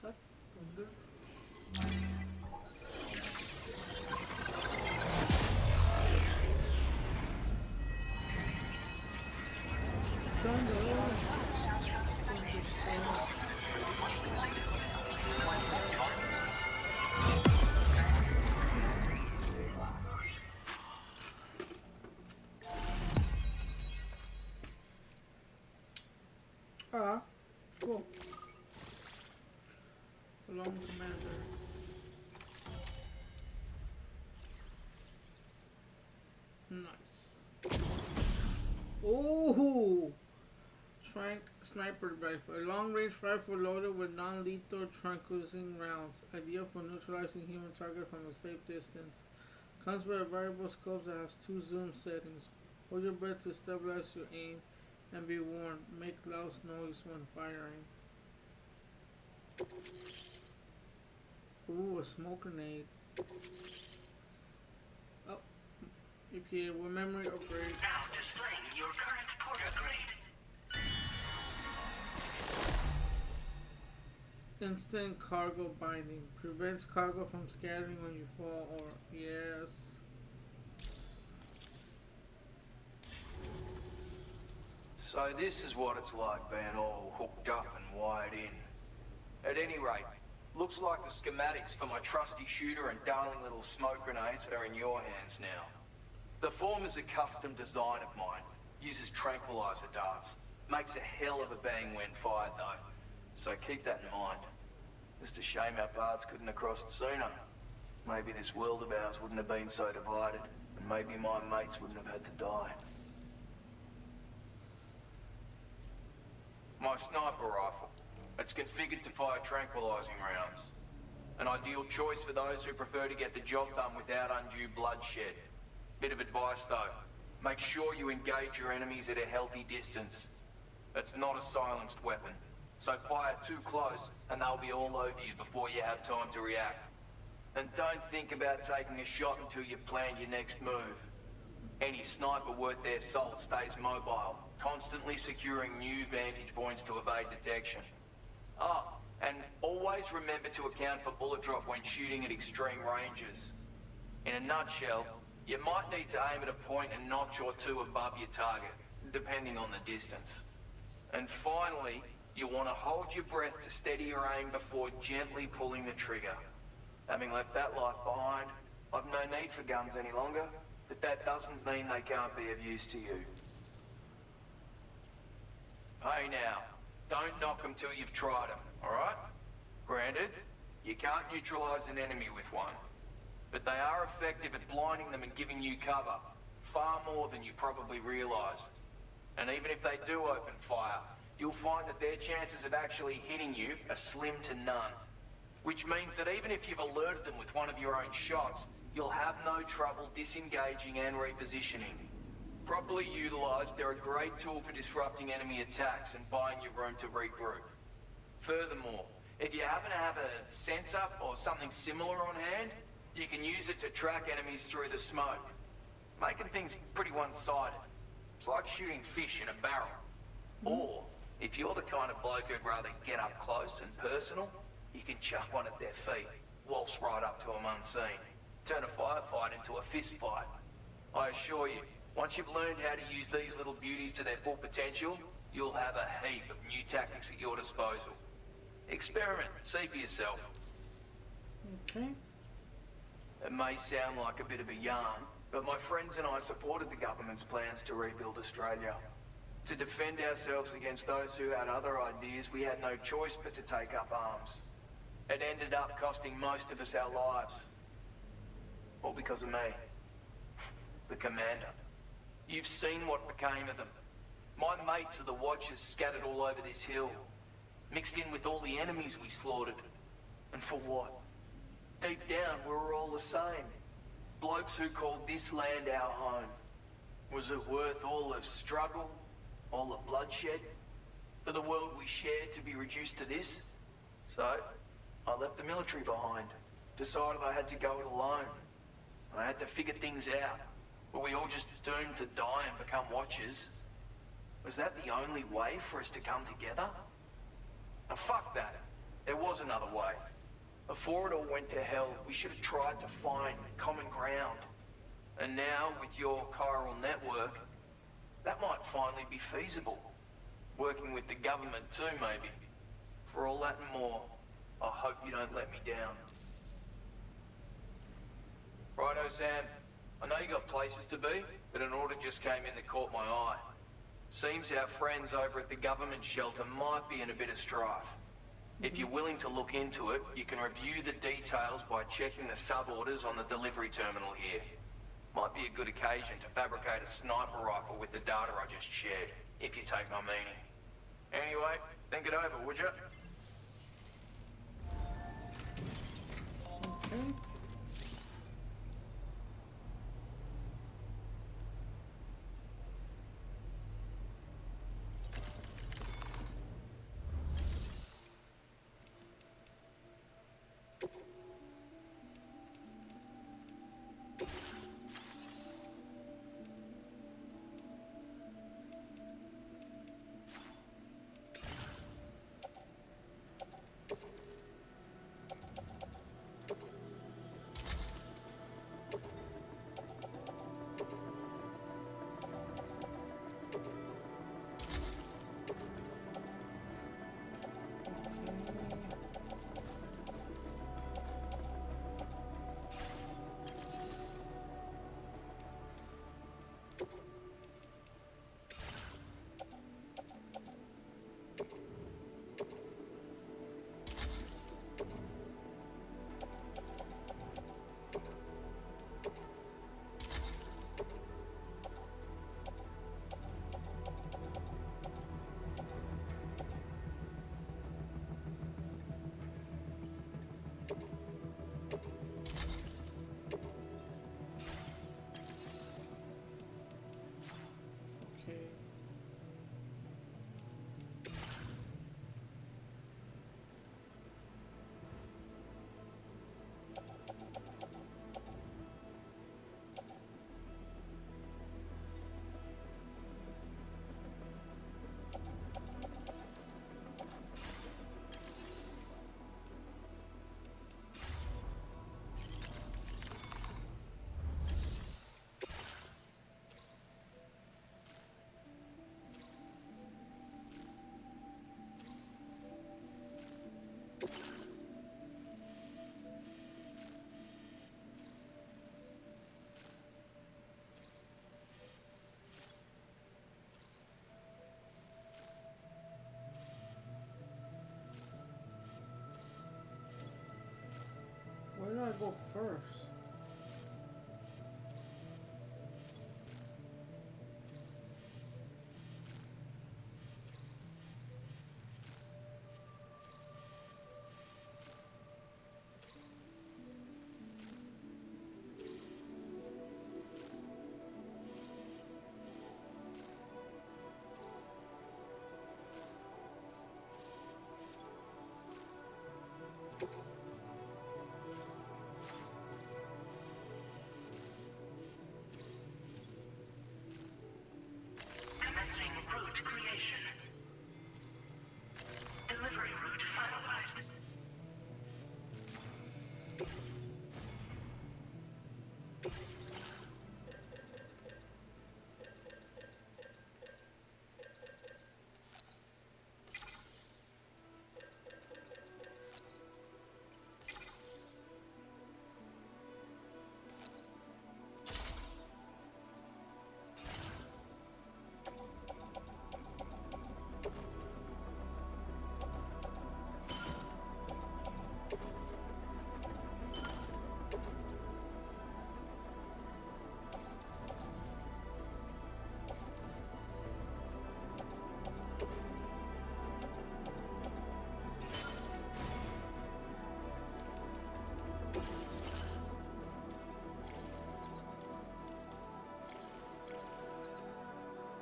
That's good. Ah, cool. Long commander. Nice. Oh, Trank sniper rifle. A long-range rifle loaded with non-lethal tranquilizing rounds. Ideal for neutralizing human target from a safe distance. Comes with a variable scope that has 2 zoom settings. Hold your breath to stabilize your aim and be warned. Make loud noise when firing. Ooh, a smoke grenade. Oh, EPA with memory upgrade. Now displaying your current porter grade. Instant cargo binding. Prevents cargo from scattering when you fall or... Yes. So this is what it's like being all hooked up and wired in. At any rate, looks like the schematics for my trusty shooter and darling little smoke grenades are in your hands now. The form is a custom design of mine. Uses tranquilizer darts. Makes a hell of a bang when fired though. So keep that in mind. Just a shame our paths couldn't have crossed sooner. maybe this world of ours wouldn't have been so divided, and maybe my mates wouldn't have had to die. My sniper rifle. It's configured to fire tranquilizing rounds. An ideal choice for those who prefer to get the job done without undue bloodshed. Bit of advice though, make sure you engage your enemies at a healthy distance. It's not a silenced weapon, so fire too close and they'll be all over you before you have time to react. And don't think about taking a shot until you've planned your next move. Any sniper worth their salt stays mobile, constantly securing new vantage points to evade detection. Ah, and always remember to account for bullet drop when shooting at extreme ranges. In a nutshell, you might need to aim at a point a notch or two above your target, depending on the distance. And finally, you want to hold your breath to steady your aim before gently pulling the trigger. Having left that life behind, I've no need for guns any longer, but that doesn't mean they can't be of use to you. Hey now, don't knock them till you've tried them, alright? Granted, you can't neutralize an enemy with one, but they are effective at blinding them and giving you cover, far more than you probably realize. And even if they do open fire, you'll find that their chances of actually hitting you are slim to none. Which means that even if you've alerted them with one of your own shots, you'll have no trouble disengaging and repositioning. Properly utilized, they're a great tool for disrupting enemy attacks and buying you room to regroup. Furthermore, if you happen to have a sensor or something similar on hand, you can use it to track enemies through the smoke, making things pretty one-sided. It's like shooting fish in a barrel. Or, if you're the kind of bloke who'd rather get up close and personal, you can chuck one at their feet, waltz right up to them unseen, turn a firefight into a fist fight. I assure you, once you've learned how to use these little beauties to their full potential, you'll have a heap of new tactics at your disposal. Experiment, see for yourself. Okay. It may sound like a bit of a yarn, but my friends and I supported the government's plans to rebuild Australia. To defend ourselves against those who had other ideas, we had no choice but to take up arms. It ended up costing most of us our lives. All because of me. The commander. You've seen what became of them. My mates are the Watchers scattered all over this hill, mixed in with all the enemies we slaughtered. And for what? Deep down, we were all the same. Blokes who called this land our home. Was it worth all the struggle, all the bloodshed, for the world we shared to be reduced to this? So, I left the military behind, decided I had to go it alone. I had to figure things out. Were we all just doomed to die and become Watchers? Was that the only way for us to come together? Now fuck that. There was another way. Before it all went to hell, we should have tried to find common ground. And now, with your chiral network, that might finally be feasible. Working with the government too, maybe. For all that and more, I hope you don't let me down. Righto, Sam. I know you got places to be, but an order just came in that caught my eye. Seems our friends over at the government shelter might be in a bit of strife. If you're willing to look into it, you can review the details by checking the sub-orders on the delivery terminal here. Might be a good occasion to fabricate a sniper rifle with the data I just shared, if you take my meaning. Anyway, think it over, would you? Okay. I go first? Commencing route creation. Delivery route finalized.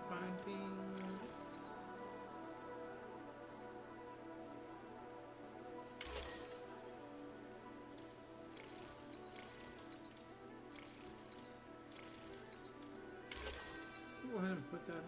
Finding. Go ahead and put that on.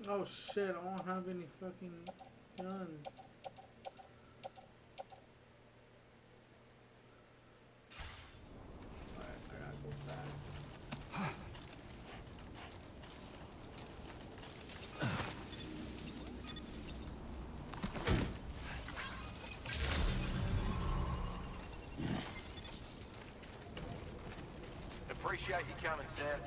Oh shit, I don't have any fucking guns. Alright, I gotta go back. Appreciate you coming, Sam.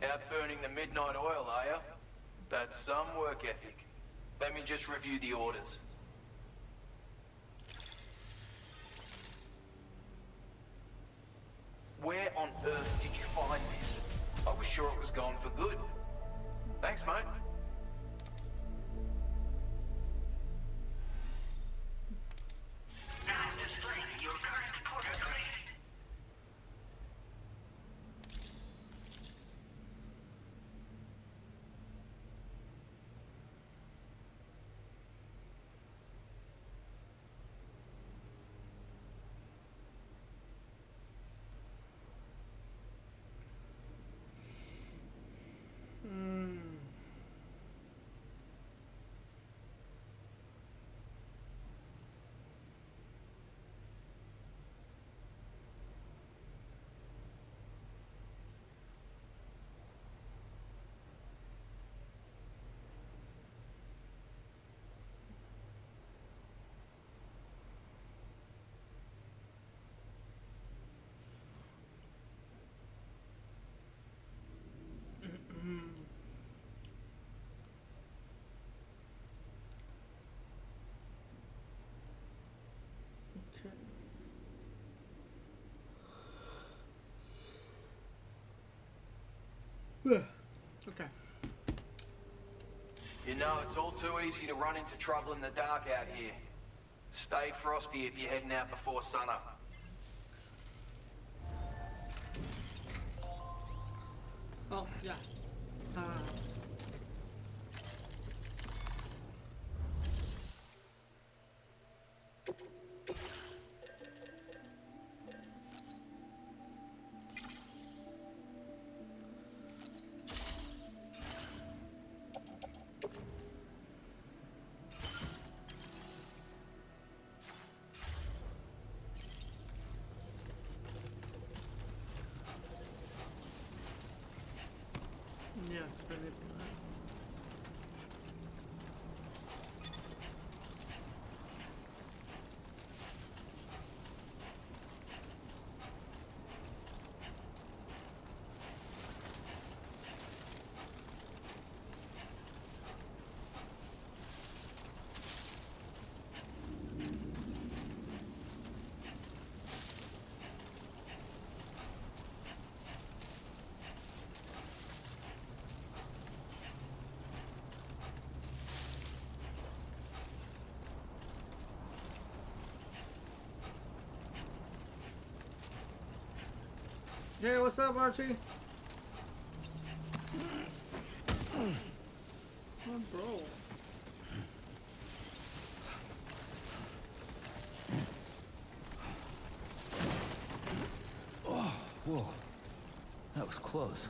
Out burning the midnight oil, are ya? That's some work ethic. Let me just review the orders. Where on earth did you find this? I was sure it was gone for good. Thanks, mate. Now displaying your current porter grade. You know, it's all too easy to run into trouble in the dark out here. Stay frosty if you're heading out before sunup. Oh, yeah. Yes, I did that. Hey, what's up, Archie? Oh, bro. Oh, whoa. That was close.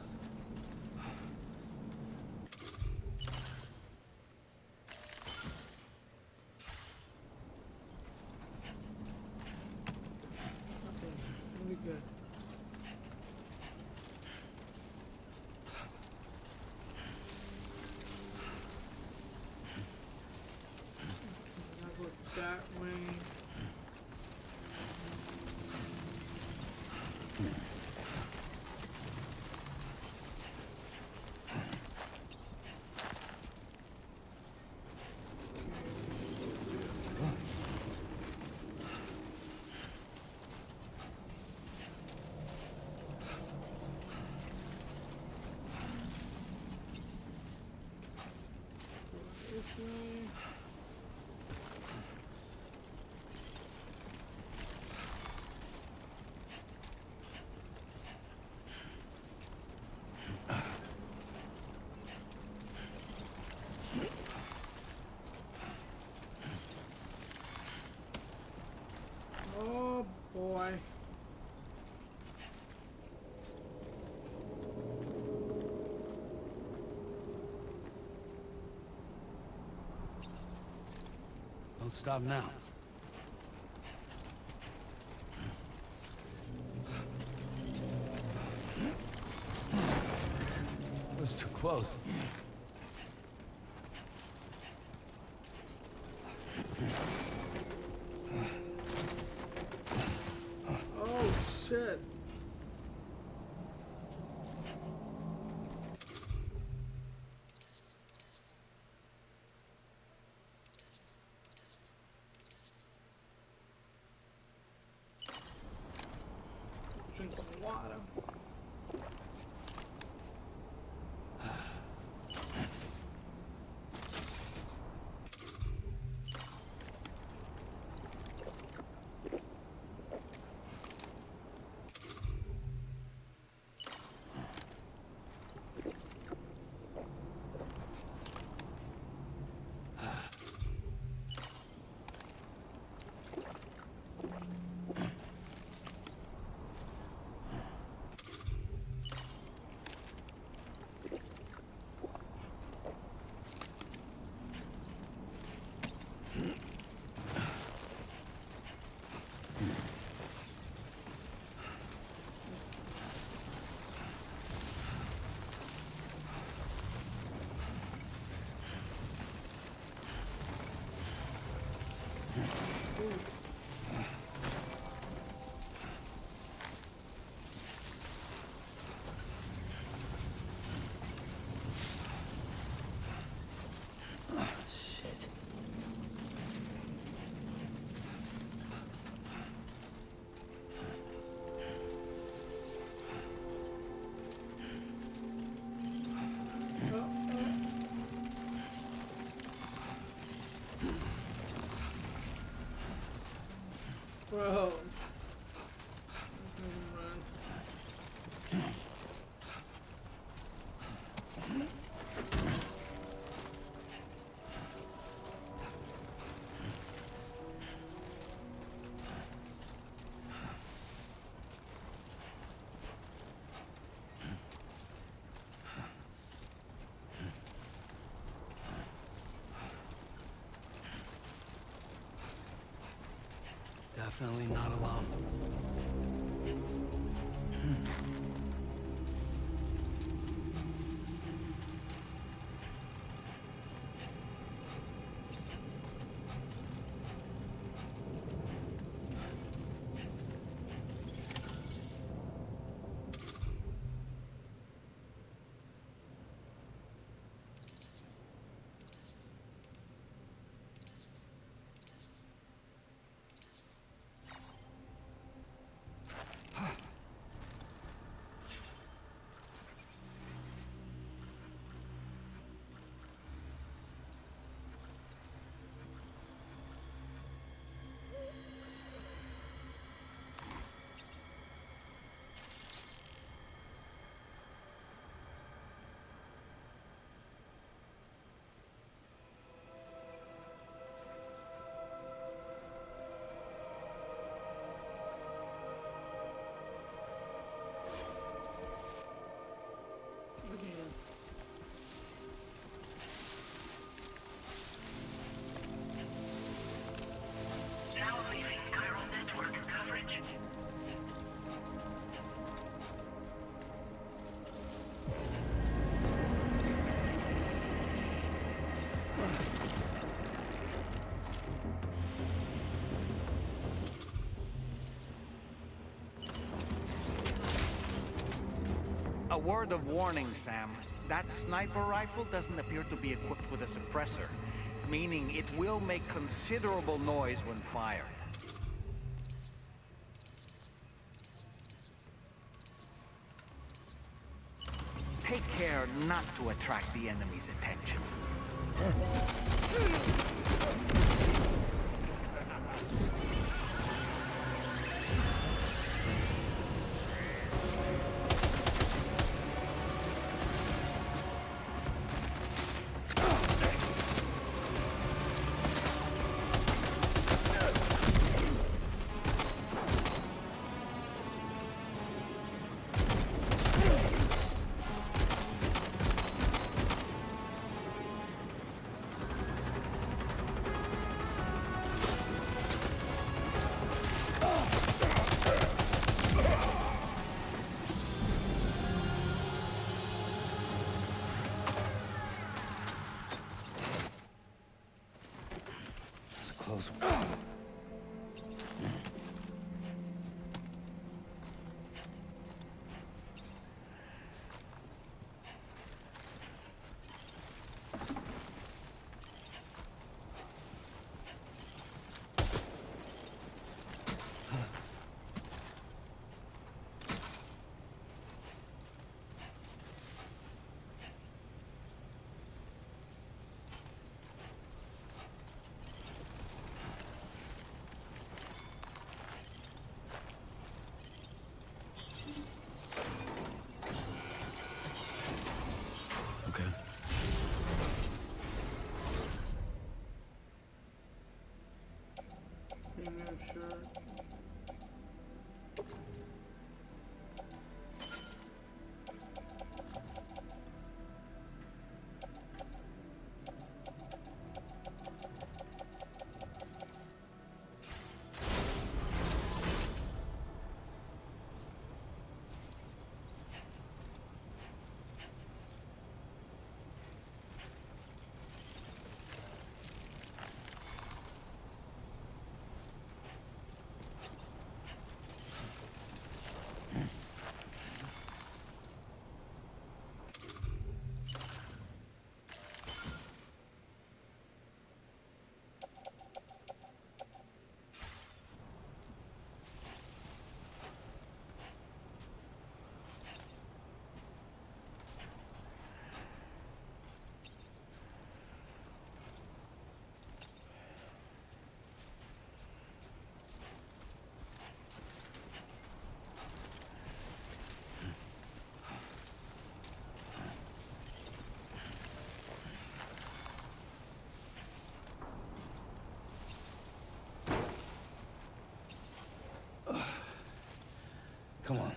Okay, we'll be good. I'll go that way. This way. Oh boy. Don't stop now. That was too close. Oh shit. Drink some water. Bro. Definitely not alone. Now leaving chiral network coverage. A word of warning, Sam. That sniper rifle doesn't appear to be equipped with a suppressor, meaning it will make considerable noise when fired. Take care not to attract the enemy's attention. Close one. Come on.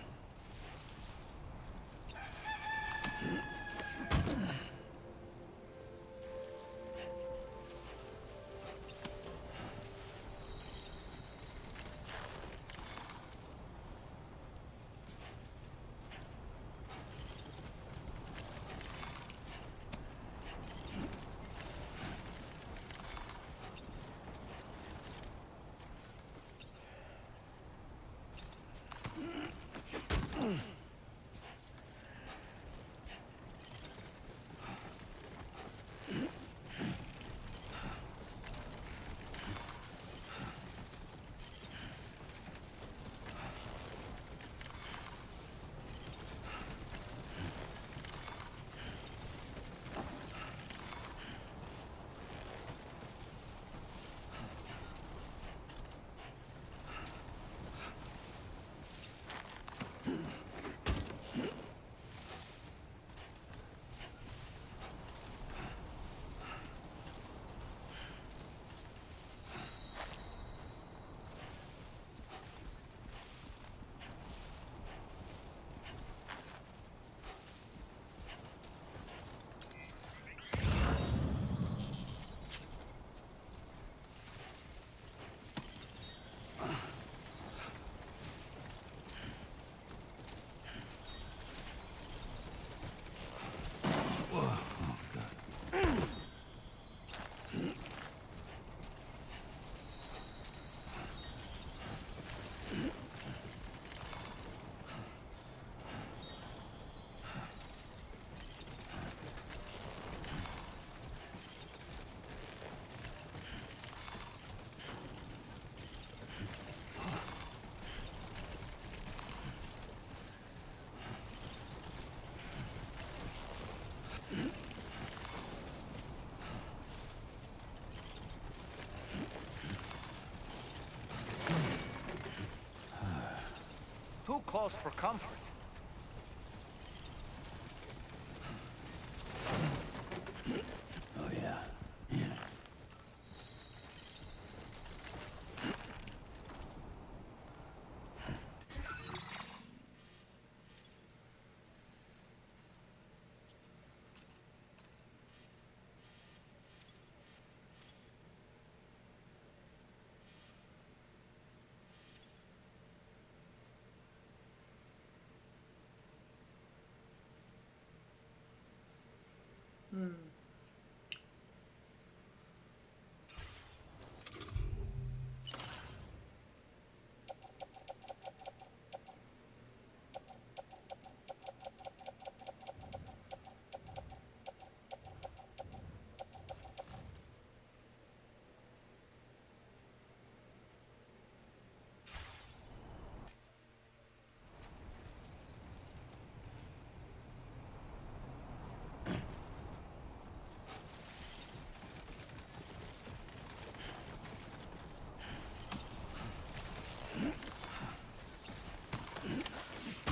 Too close for comfort. Oh, yeah.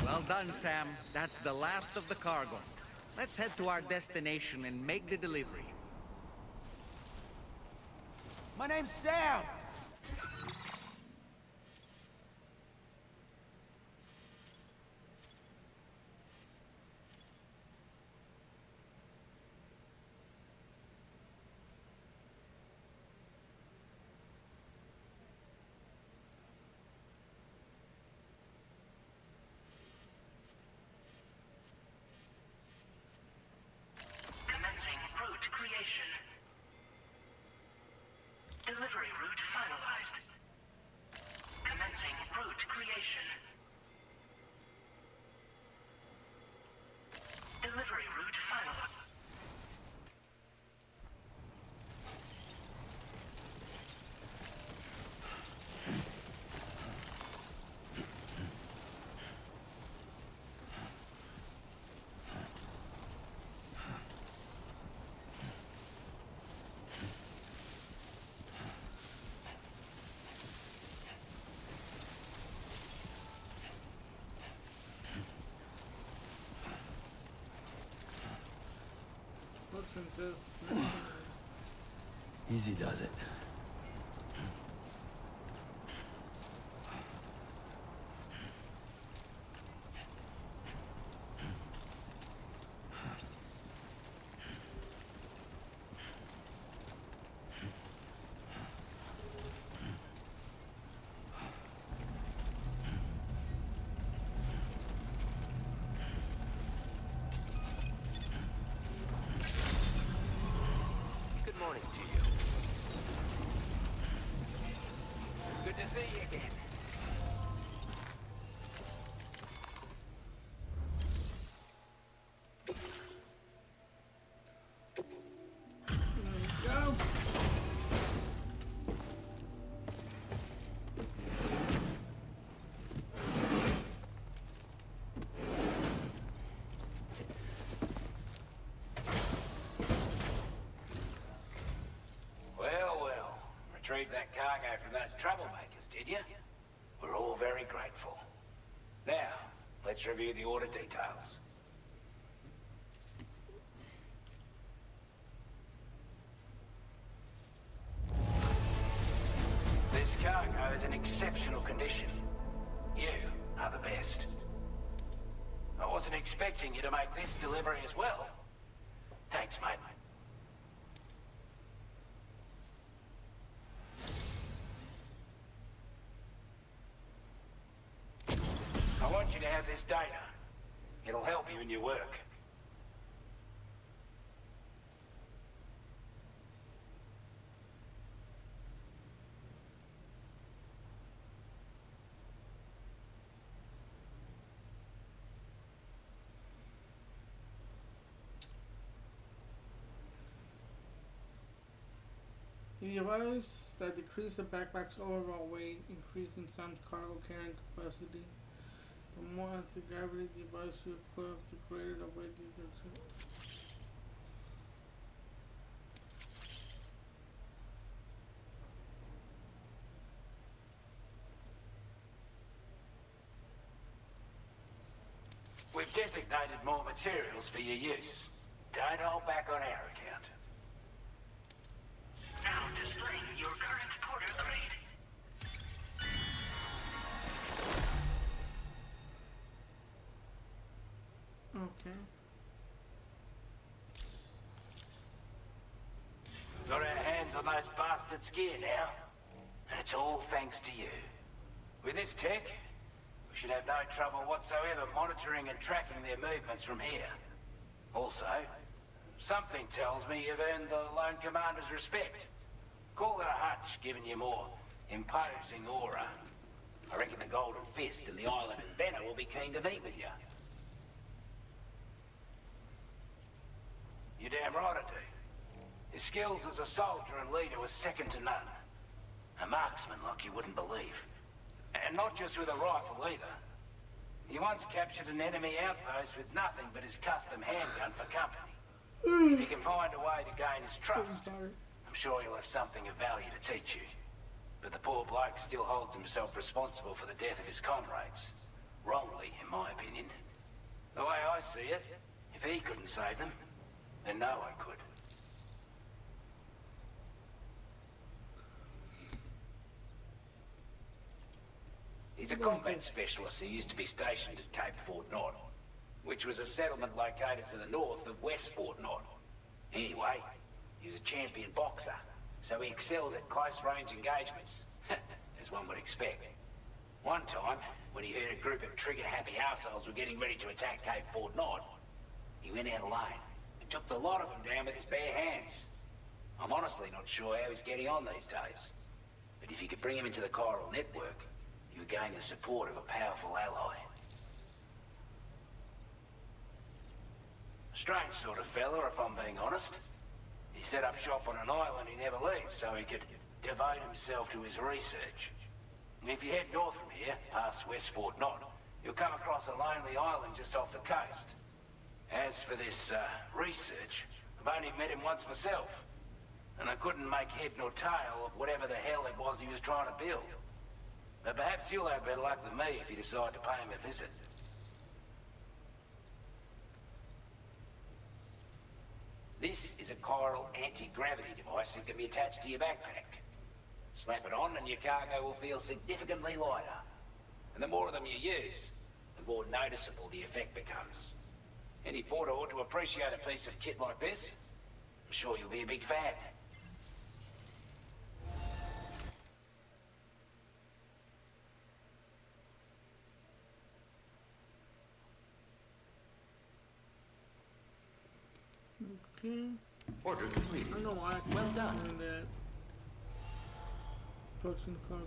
Well done, Sam. That's the last of the cargo. Let's head to our destination and make the delivery. My name's Sam. Commencing route creation. Delivery route finalized. Commencing route creation. Delivery route finalized. Looks like this. Easy does it. Good to see you again. Go. Well. Retrieved that cargo from those troublemakers, did you? We're all very grateful. Now, let's review the order details. This cargo is in exceptional condition. You are the best. I wasn't expecting you to make this delivery as well. Thanks, mate. I want you to have this data. It'll help you in your work. The device that decreases the backpack's overall weight, increasing some cargo carrying capacity. The more anti-gravity device you equip, the greater the weight reduction. We've designated more materials for your use. Don't hold back on our account. Now displaying your current porter grade. Okay. Got our hands on those bastards' gear now. And it's all thanks to you. With this tech, we should have no trouble whatsoever monitoring and tracking their movements from here. Also, something tells me you've earned the Lone Commander's respect. Call it a hunch, giving you more imposing aura. I reckon the Golden Fist and the Island Inventor will be keen to meet with you. You're damn right I do. His skills as a soldier and leader were second to none. A marksman like you wouldn't believe. And not just with a rifle either. He once captured an enemy outpost with nothing but his custom handgun for company. If you can find a way to gain his trust, I'm sure you'll have something of value to teach you. But the poor bloke still holds himself responsible for the death of his comrades. Wrongly, in my opinion. The way I see it, if he couldn't save them, then no one could. He's a combat specialist who used to be stationed at Cape Fort Knot, which was a settlement located to the north of West Fort Knot. Anyway, he was a champion boxer, so he excelled at close-range engagements, as one would expect. One time, when he heard a group of trigger-happy arseholes were getting ready to attack Cape Fort Knot, he went out alone and took the lot of them down with his bare hands. I'm honestly not sure how he's getting on these days, but if you could bring him into the chiral network, you gain the support of a powerful ally. Strange sort of fella, if I'm being honest. He set up shop on an island he never leaves so he could devote himself to his research. And if you head north from here, past West Fort Knot, you'll come across a lonely island just off the coast. As for this research, I've only met him once myself, and I couldn't make head nor tail of whatever the hell it was he was trying to build. But perhaps you'll have better luck than me if you decide to pay him a visit. This is a chiral anti-gravity device that can be attached to your backpack. Slap it on and your cargo will feel significantly lighter. And the more of them you use, the more noticeable the effect becomes. Any porter ought to appreciate a piece of kit like this. I'm sure you'll be a big fan. Okay. Order completed. I don't know why I keep Well done. doing that. Approaching the cargo.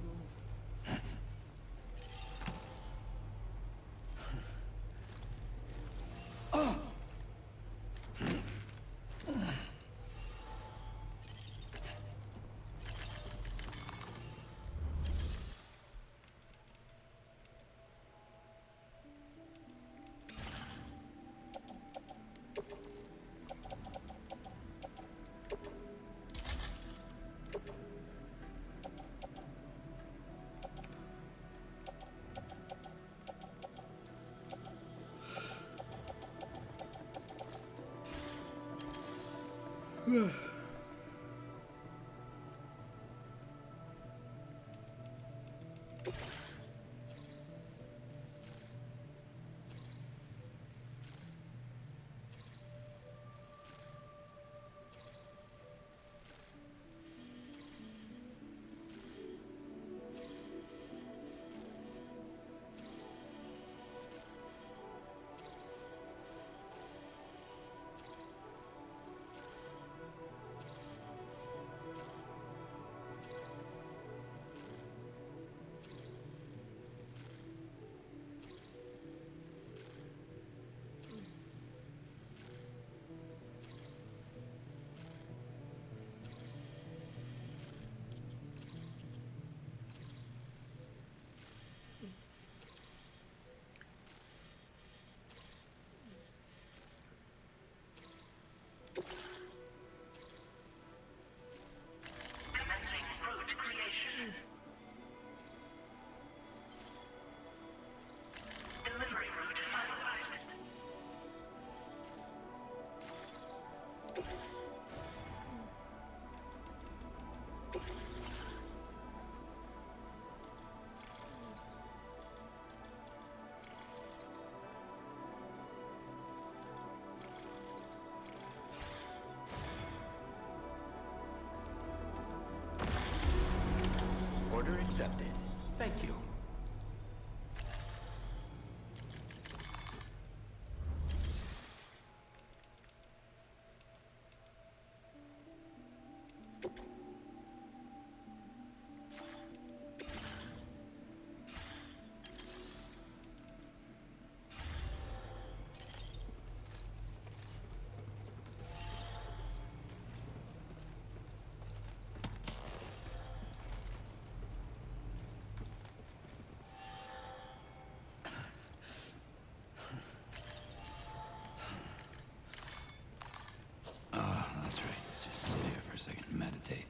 Order accepted. Thank you. That's right. Let's just sit here for a second and meditate.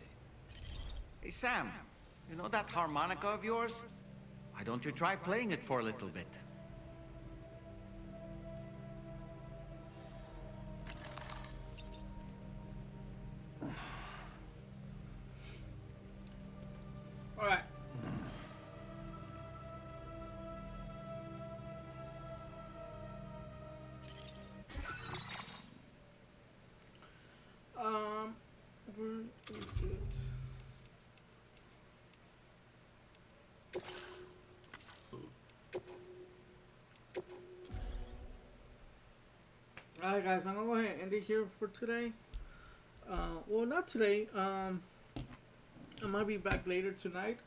Hey, Sam, you know that harmonica of yours? Why don't you try playing it for a little bit? All right. Where is it? Alright guys, I'm gonna go ahead and end it here for today. Well, not today. I might be back later tonight.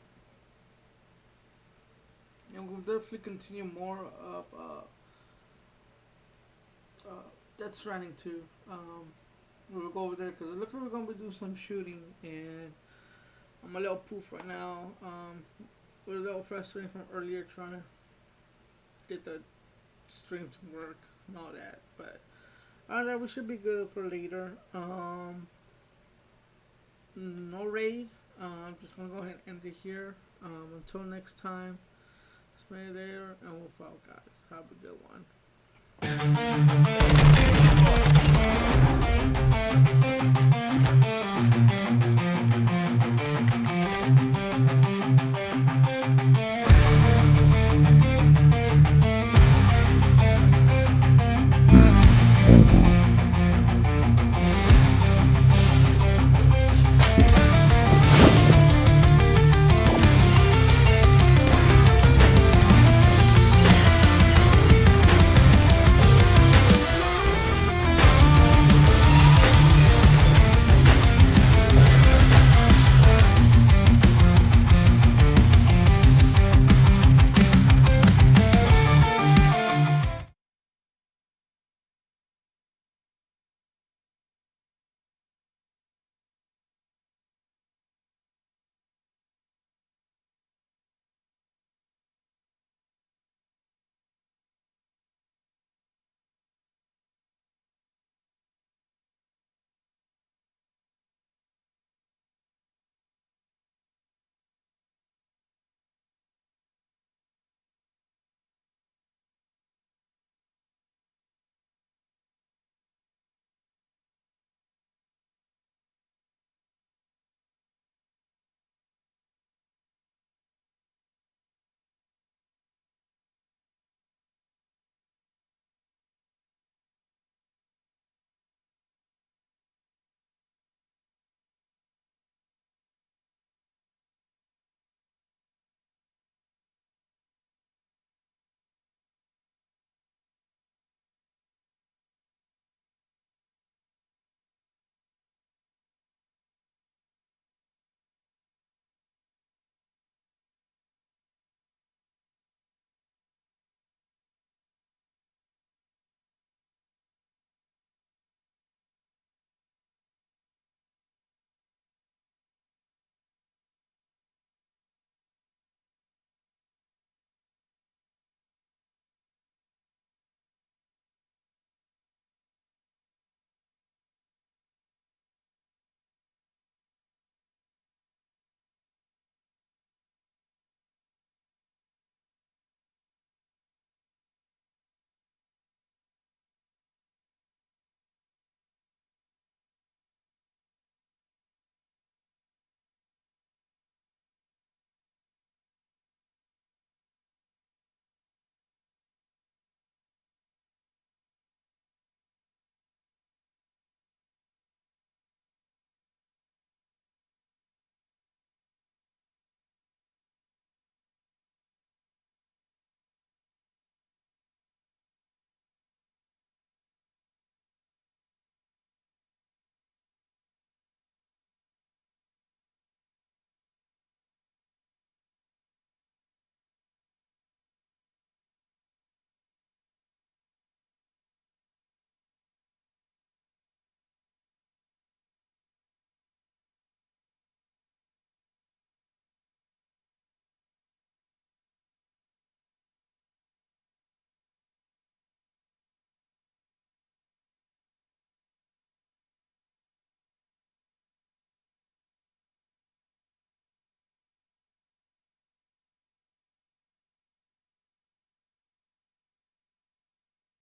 And we'll definitely continue more of Death Stranding 2. We'll go over there because it looks like we're going to be doing some shooting. And I'm a little poof right now. We're a little frustrated from earlier trying to get the stream to work and all that. But other than that, we should be good for later. No raid. I'm just going to go ahead and end it here. Until next time, stay there and we'll follow, guys. Have a good one.